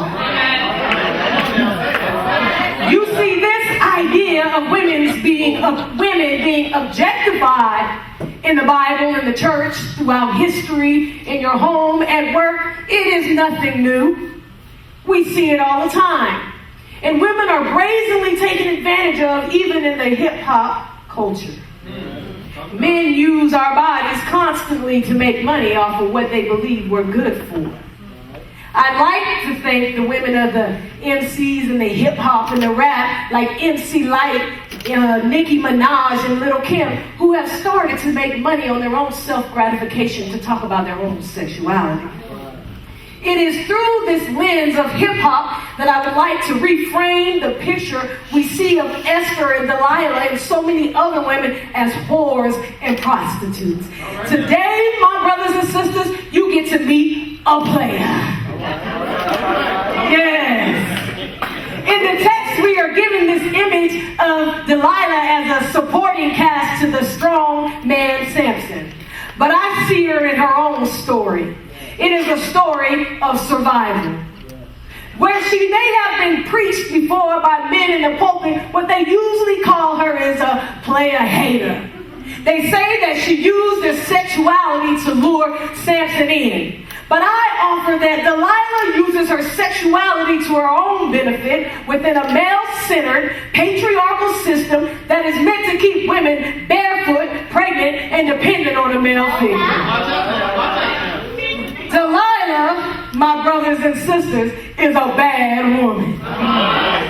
You see, this idea of women being objectified in the Bible, in the church, throughout history, in your home, at work, it is nothing new. We see it all the time. And women are brazenly taken advantage of even in the hip-hop culture. Men use our bodies constantly to make money off of what they believe we're good for. I like to think the women of the MCs and the hip hop and the rap, like MC Light, Nicki Minaj and Lil' Kim, who have started to make money on their own self-gratification to talk about their own sexuality. It is through this lens of hip-hop that I would like to reframe the picture we see of Esther and Delilah and so many other women as whores and prostitutes. Today, my brothers and sisters, you get to meet a player. Yes. In the text, we are given this image of Delilah as a supporting cast to the strong man Samson. But I see her in her own story. It is a story of survival. Where she may have been preached before by men in the pulpit, what they usually call her is a player hater. They say that she used her sexuality to lure Samson in. But I offer that Delilah uses her sexuality to her own benefit within a male-centered, patriarchal system that is meant to keep women barefoot, pregnant, and dependent on a male figure. Delilah, my brothers and sisters, is a bad woman.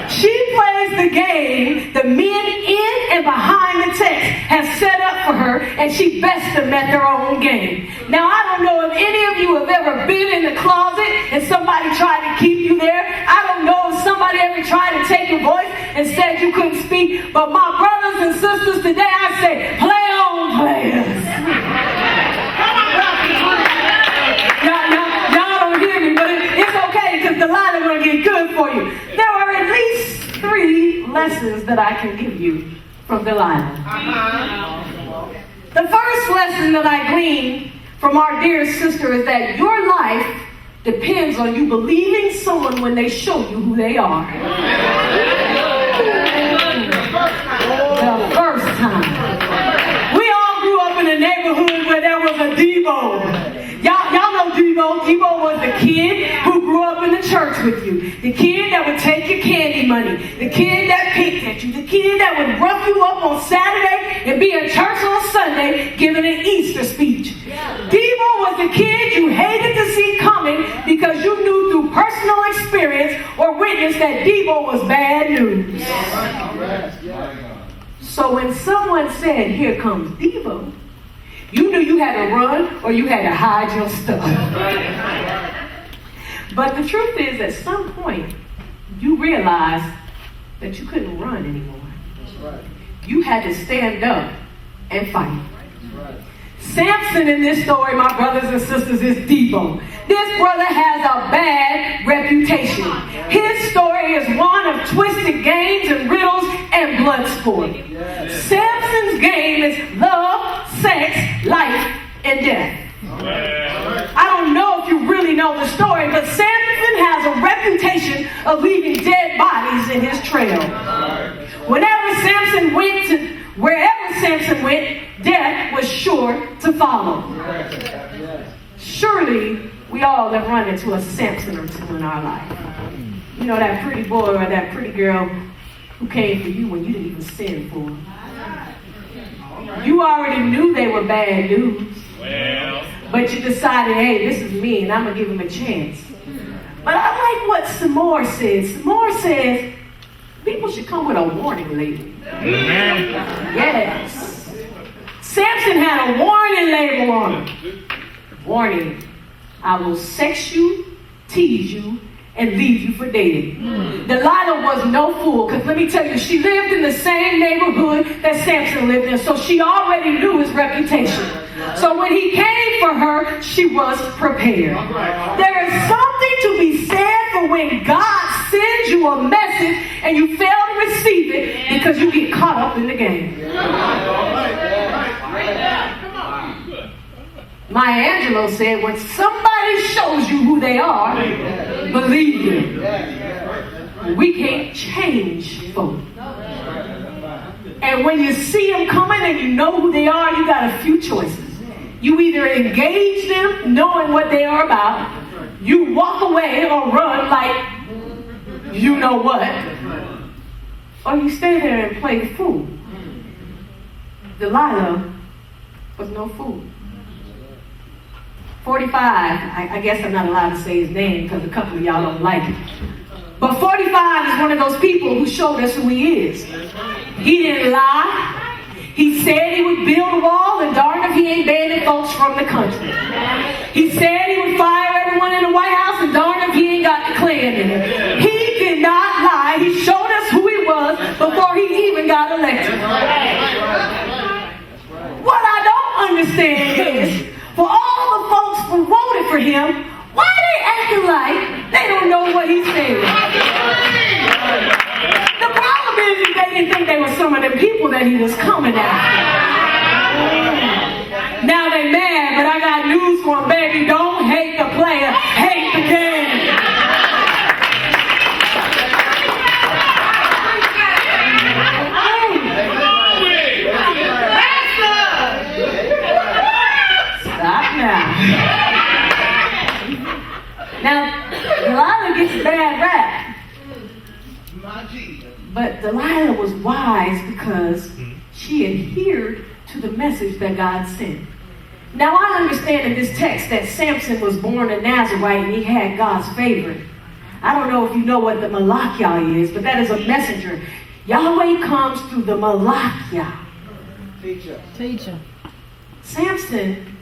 She plays the game the men in and behind the text have set up for her, and she best to met their own game. Now, I don't know if any of you have ever been in the closet and somebody tried to keep you there. I don't know if somebody ever tried to take your voice and said you couldn't speak. But my brothers and sisters, today I say, play on, players. Y'all don't hear me, but it's okay because Delilah will get good for you. There are at least 3 lessons that I can give you from Delilah. The first lesson that I gleaned from our dear sister is that your life depends on you believing someone when they show you who they are. The first time. We all grew up in a neighborhood where there was a Devo. Y'all know Devo. Devo was the kid who grew up in the church with you. The kid that would take your candy money. The kid that picked at you. The kid that would rough you up on Saturday and be in church on Sunday giving an Easter speech. Devo was the kid you hated to see coming because you knew through personal experience or witness that Devo was bad news. So when someone said, "Here comes Devo," you knew you had to run or you had to hide your stuff. But the truth is, at some point, you realized that you couldn't run anymore. You had to stand up and fight. Samson in this story, my brothers and sisters, is Devo. This brother has a bad reputation. His story is one of twisted games and riddles and blood sport. Samson's game is love, sex, life, and death. I don't know if you really know the story, but Samson has a reputation of leaving dead bodies in his trail. Wherever Samson went, death was sure to follow. Surely, we all have run into a Samson or two in our life. You know, that pretty boy or that pretty girl who came for you when you didn't even sin for them. You already knew they were bad news. But you decided, hey, this is me, and I'm going to give him a chance. But I like what Samore says. Samore says, people should come with a warning label. Yes. Samson had a warning label on him. Warning, I will sex you, tease you, and leave you for dead. Delilah was no fool, because let me tell you, she lived in the same neighborhood that Samson lived in, so she already knew his reputation. So when he came for her, she was prepared. There is something to be said for when God sends you a message and you fail to receive it because you get caught up in the game. Maya Angelou said, when somebody shows you who they are, believe them. We can't change folk. And when you see them coming and you know who they are, you got a few choices. You either engage them knowing what they are about, you walk away or run like you know what, or you stay there and play the fool. Delilah was no fool. 45, I guess I'm not allowed to say his name because a couple of y'all don't like it. But 45 is one of those people who showed us who he is. He didn't lie. He said he would build a wall, and darn if he ain't banning folks from the country. He said he would fire everyone in the White House, and darn if he ain't got the Klan in it. He did not lie. He showed us who he was before he even got elected. What I don't understand is, for all the folks who voted for him, why they acting like they don't know what he's saying? The problem is they didn't think they were some of the people that he was coming after. Now they mad, but I got news for them, baby. Don't hate the player, hate the game. Stop now. Now, Delilah gets a bad rap. But Delilah was wise because she adhered to the message that God sent. Now, I understand in this text that Samson was born a Nazarite and he had God's favor. I don't know if you know what the Malachi is, but that is a messenger. Yahweh comes through the Malachi. Teacher. Samson,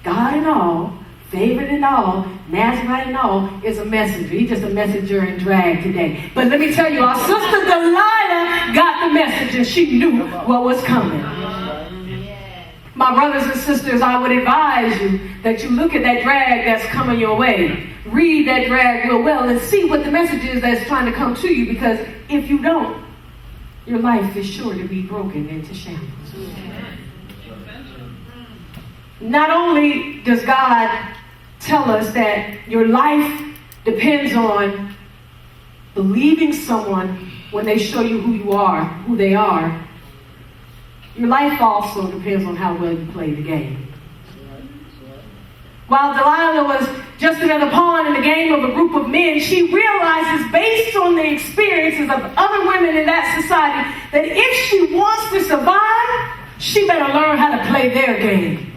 God and all, favored and all, Nazarite and all, is a messenger. He's just a messenger in drag today. But let me tell you, our sister Delilah got the message and she knew what was coming. My brothers and sisters, I would advise you that you look at that drag that's coming your way. Read that drag real well and see what the message is that's trying to come to you, because if you don't, your life is sure to be broken into shambles. Not only does God tell us that your life depends on believing someone when they show you who they are, your life also depends on how well you play the game. While Delilah was just another pawn in the game of a group of men, she realizes, based on the experiences of other women in that society, that if she wants to survive, she better learn how to play their game.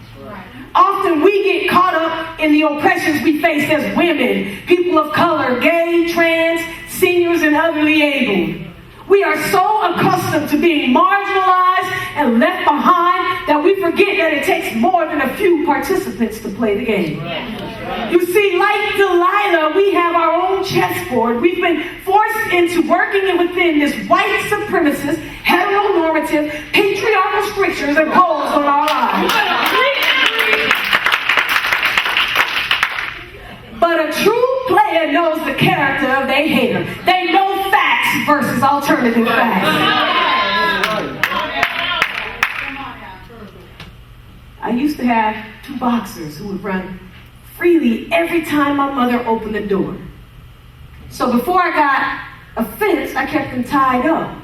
Often we get caught up in the oppressions we face as women, people of color, gay, trans, seniors, and elderly able. We are so accustomed to being marginalized and left behind that we forget that it takes more than a few participants to play the game. You see, like Delilah, we have our own chessboard. We've been forced into working within this white supremacist, heteronormative, patriarchal strictures imposed on our lives. But a true player knows the character of their hater. They know facts versus alternative facts. I used to have two boxers who would run freely every time my mother opened the door. So before I got a fence, I kept them tied up.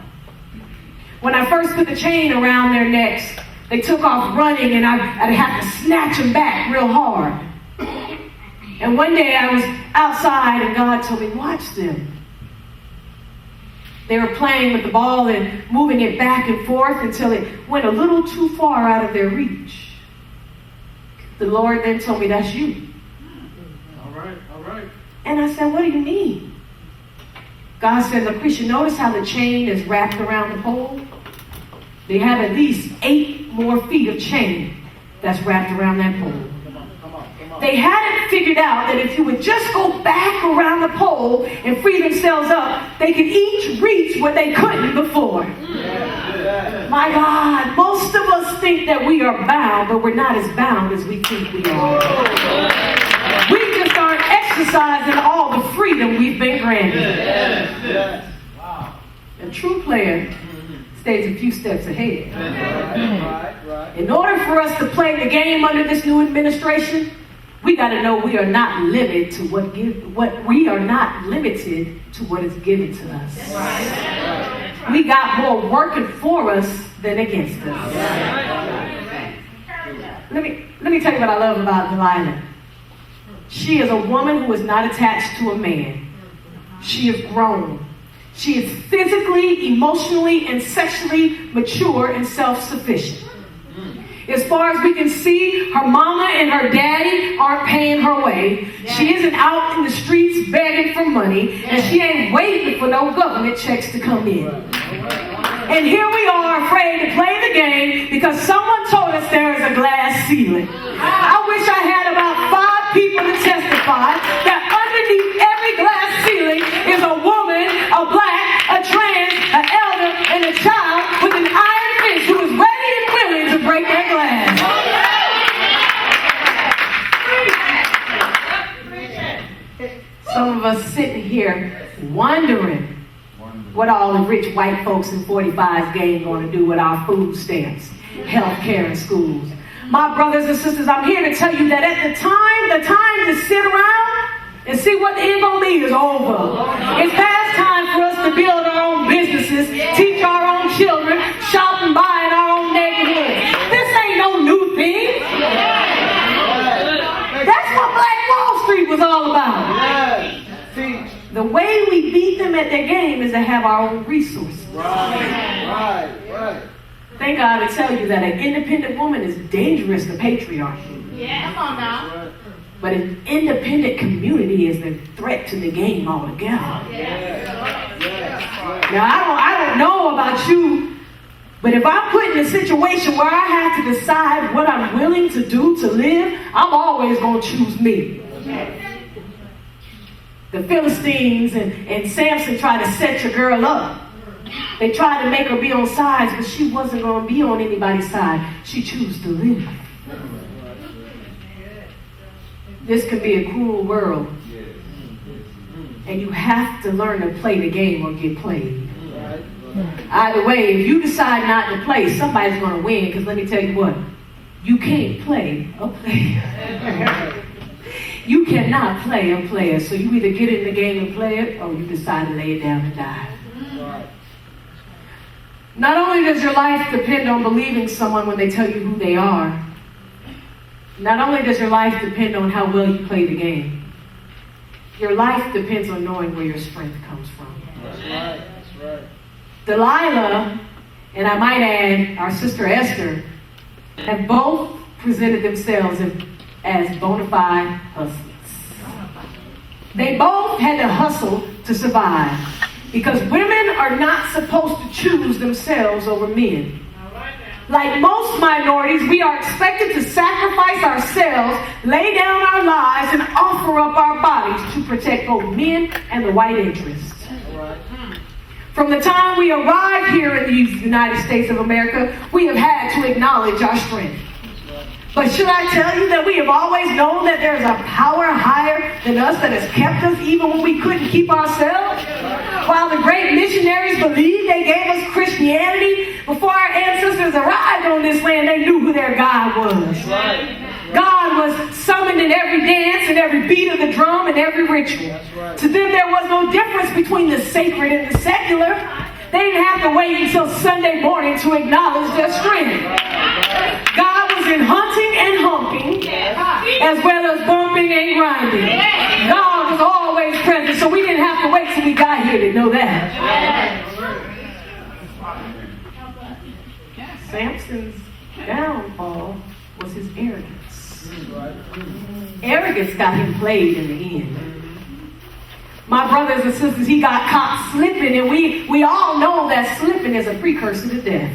When I first put the chain around their necks, they took off running and I'd have to snatch them back real hard. And one day I was outside and God told me, watch them. They were playing with the ball and moving it back and forth until it went a little too far out of their reach. The Lord then told me, that's you. All right. And I said, what do you mean? God said, Lucretia, notice how the chain is wrapped around the pole? They have at least 8 more feet of chain that's wrapped around that pole. They hadn't figured out that if you would just go back around the pole and free themselves up, they could each reach what they couldn't before. My God, most of us think that we are bound, but we're not as bound as we think we are. We just aren't exercising all the freedom we've been granted. A true player stays a few steps ahead. In order for us to play the game under this new administration, we got to know we are not limited to what is given to us. We got more working for us than against us. Let me tell you what I love about Delilah. She is a woman who is not attached to a man. She is grown. She is physically, emotionally, and sexually mature and self-sufficient. As far as we can see, her mama and her daddy aren't paying her way. She isn't out in the streets begging for money, and she ain't waiting for no government checks to come in. And here we are afraid to play the game because someone told us there is a glass ceiling. I wish I had about 5 people to testify that underneath every glass ceiling is a woman, a black, a trans, an elder, and a child with an iron fist who is ready and willing to break that glass. Some of us sitting here wondering what all the rich white folks in 45's game going to do with our food stamps, health care, and schools. My brothers and sisters, I'm here to tell you that at the time to sit around and see what the end going to be is over. It's past time for us to build our own businesses, teach our own children, shop and buy in our own neighborhoods. This ain't no new thing. That's what Black Wall Street was all about. The way we beat them at their game is to have our own resources. Right. Thank God to tell you that an independent woman is dangerous to patriarchy. Yeah, come on now. But an independent community is a threat to the game altogether. Now, I don't know about you, but if I'm put in a situation where I have to decide what I'm willing to do to live, I'm always going to choose me. The Philistines and Samson tried to set your girl up. They tried to make her be on sides, but she wasn't going to be on anybody's side. She chose to live. This could be a cruel world. And you have to learn to play the game or get played. Either way, if you decide not to play, somebody's going to win, because let me tell you what, you can't play a player. You cannot play a player, so you either get in the game and play it, or you decide to lay it down and die. Not only does your life depend on believing someone when they tell you who they are, not only does your life depend on how well you play the game, your life depends on knowing where your strength comes from. That's right. Delilah, and I might add, our sister Esther, have both presented themselves as bona fide hustlers. They both had to hustle to survive, because women are not supposed to choose themselves over men. Like most minorities, we are expected to sacrifice ourselves, lay down our lives, and offer up our bodies to protect both men and the white interests. From the time we arrived here in the United States of America, we have had to acknowledge our strength. But should I tell you that we have always known that there's a power higher than us that has kept us even when we couldn't keep ourselves? While the great missionaries believed they gave us Christianity, before our ancestors arrived on this land, they knew who their God was. God was summoned in every dance and every beat of the drum and every ritual. To them, there was no difference between the sacred and the secular. They didn't have to wait until Sunday morning to acknowledge their strength. God was in hunting and humping, as well as bumping and grinding. God was always present, so we didn't have to wait till we got here to know that. Samson's downfall was his arrogance. Arrogance got him played in the end. My brothers and sisters, he got caught slipping, and we all know that slipping is a precursor to death.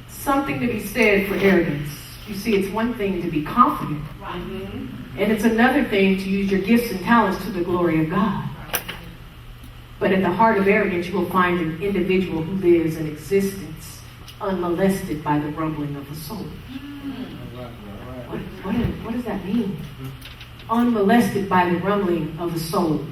Something to be said for arrogance. You see, it's one thing to be confident, and it's another thing to use your gifts and talents to the glory of God. But at the heart of arrogance, you will find an individual who lives an existence unmolested by the rumbling of the soul. What does that mean? Unmolested by the rumbling of the soul.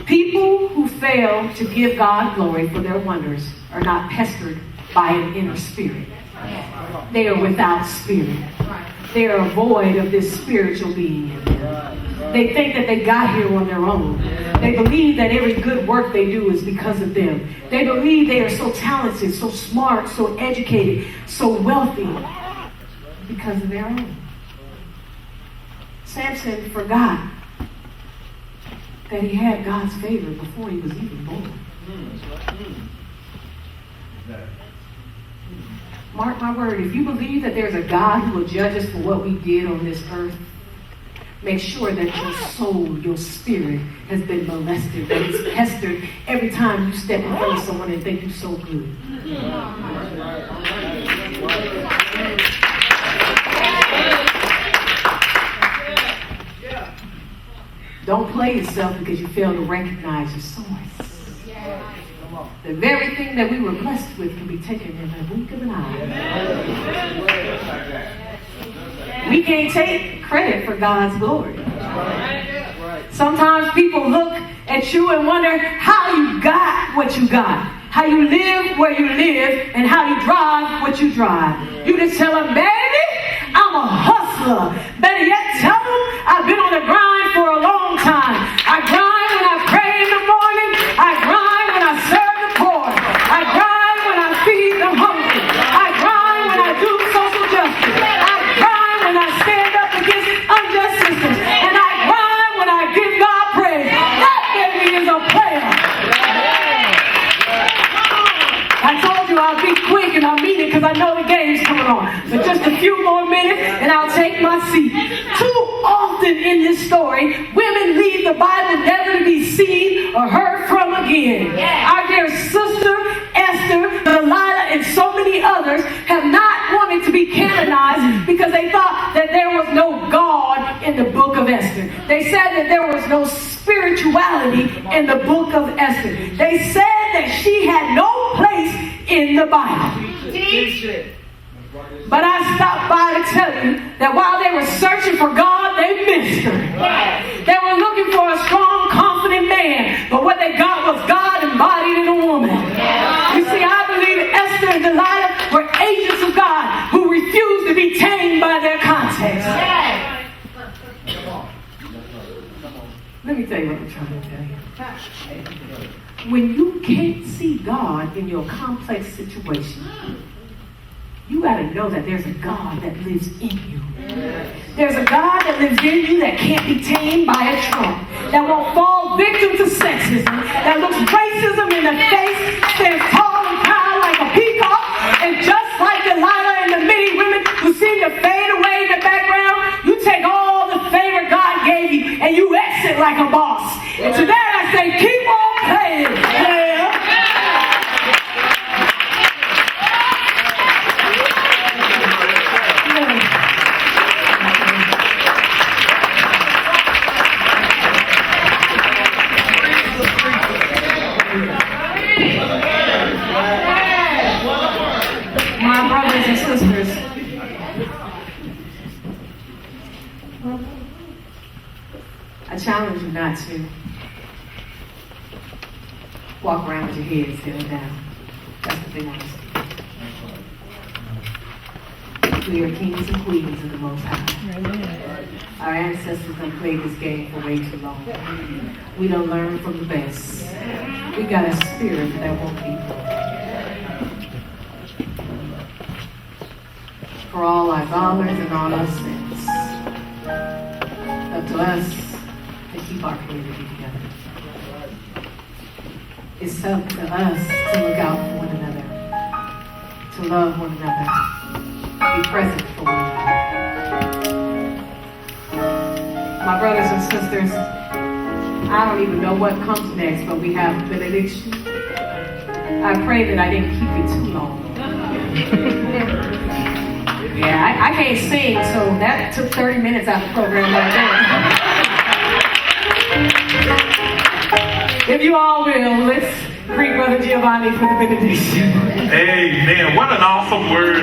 People who fail to give God glory for their wonders are not pestered by an inner spirit. They are without spirit. They are void of this spiritual being in them. They think that they got here on their own. They believe that every good work they do is because of them. They believe they are so talented, so smart, so educated, so wealthy because of their own. Samson forgot that he had God's favor before he was even born. Mark my word, if you believe that there's a God who will judge us for what we did on this earth, make sure that your soul, your spirit has been molested, that it's pestered every time you step in front of someone and think you're so good. Don't play yourself because you fail to recognize your source. The very thing that we were blessed with can be taken in a wink of an eye. We can't take credit for God's glory. Sometimes people look at you and wonder how you got what you got, how you live where you live, and how you drive what you drive. You just tell them, baby, I'm a hustler. Better yet, tell them I've been on the grind for a long time. I grind when I pray in the morning. I grind when I serve the poor. I grind when I feed the hungry. I grind when I do social justice. I grind when I stand up against unjust systems. And I grind when I give God praise. That baby is a player. I told you I'll be quick and I'll mean it because I know the game's coming on. But just a few more minutes and I'll take my seat. Too often in this story, women leave the Bible never to be seen or heard from again. Our dear sister, Esther, Delilah, and so many others have not wanted to be canonized because they thought that there was no God in the book of Esther. They said that there was no spirituality in the book of Esther. They said that she had no place in the Bible. But I stopped by to tell you that while they were searching for God, they missed her. They were looking for a strong, confident man, but what they got was God embodied in a woman. You see, I believe Esther and Delilah were agents of God who refused to be tamed by their context. Let me tell you what I'm trying to tell you. When you can't see God in your complex situation, you got to know that there's a God that lives in you. There's a God that lives in you that can't be tamed by a trump, that won't fall victim to sexism, that looks racism in the face, stands tall and proud like a peacock, and just like Delilah and the many women who seem to fade away in the background, you take all the favor God gave you and you exit like a boss. And to that I say, keep on playing. My brothers and sisters, I challenge you not to walk around with your heads held down. That's what they want to see. We are kings and queens of the Most High. Our ancestors have played this game for way too long. We don't learn from the best. We got a spirit that won't be broken. For all our dollars and all our sins, up to us to keep our community together. It's up to us to look out for one another, to love one another, be present for one another. My brothers and sisters, I don't even know what comes next, but we have benediction. I pray that I didn't keep you too long. Yeah, I can't sing, so that took 30 minutes out of the program right there. If you all will, let's greet Brother Giovanni for the benediction. Amen. What an awesome word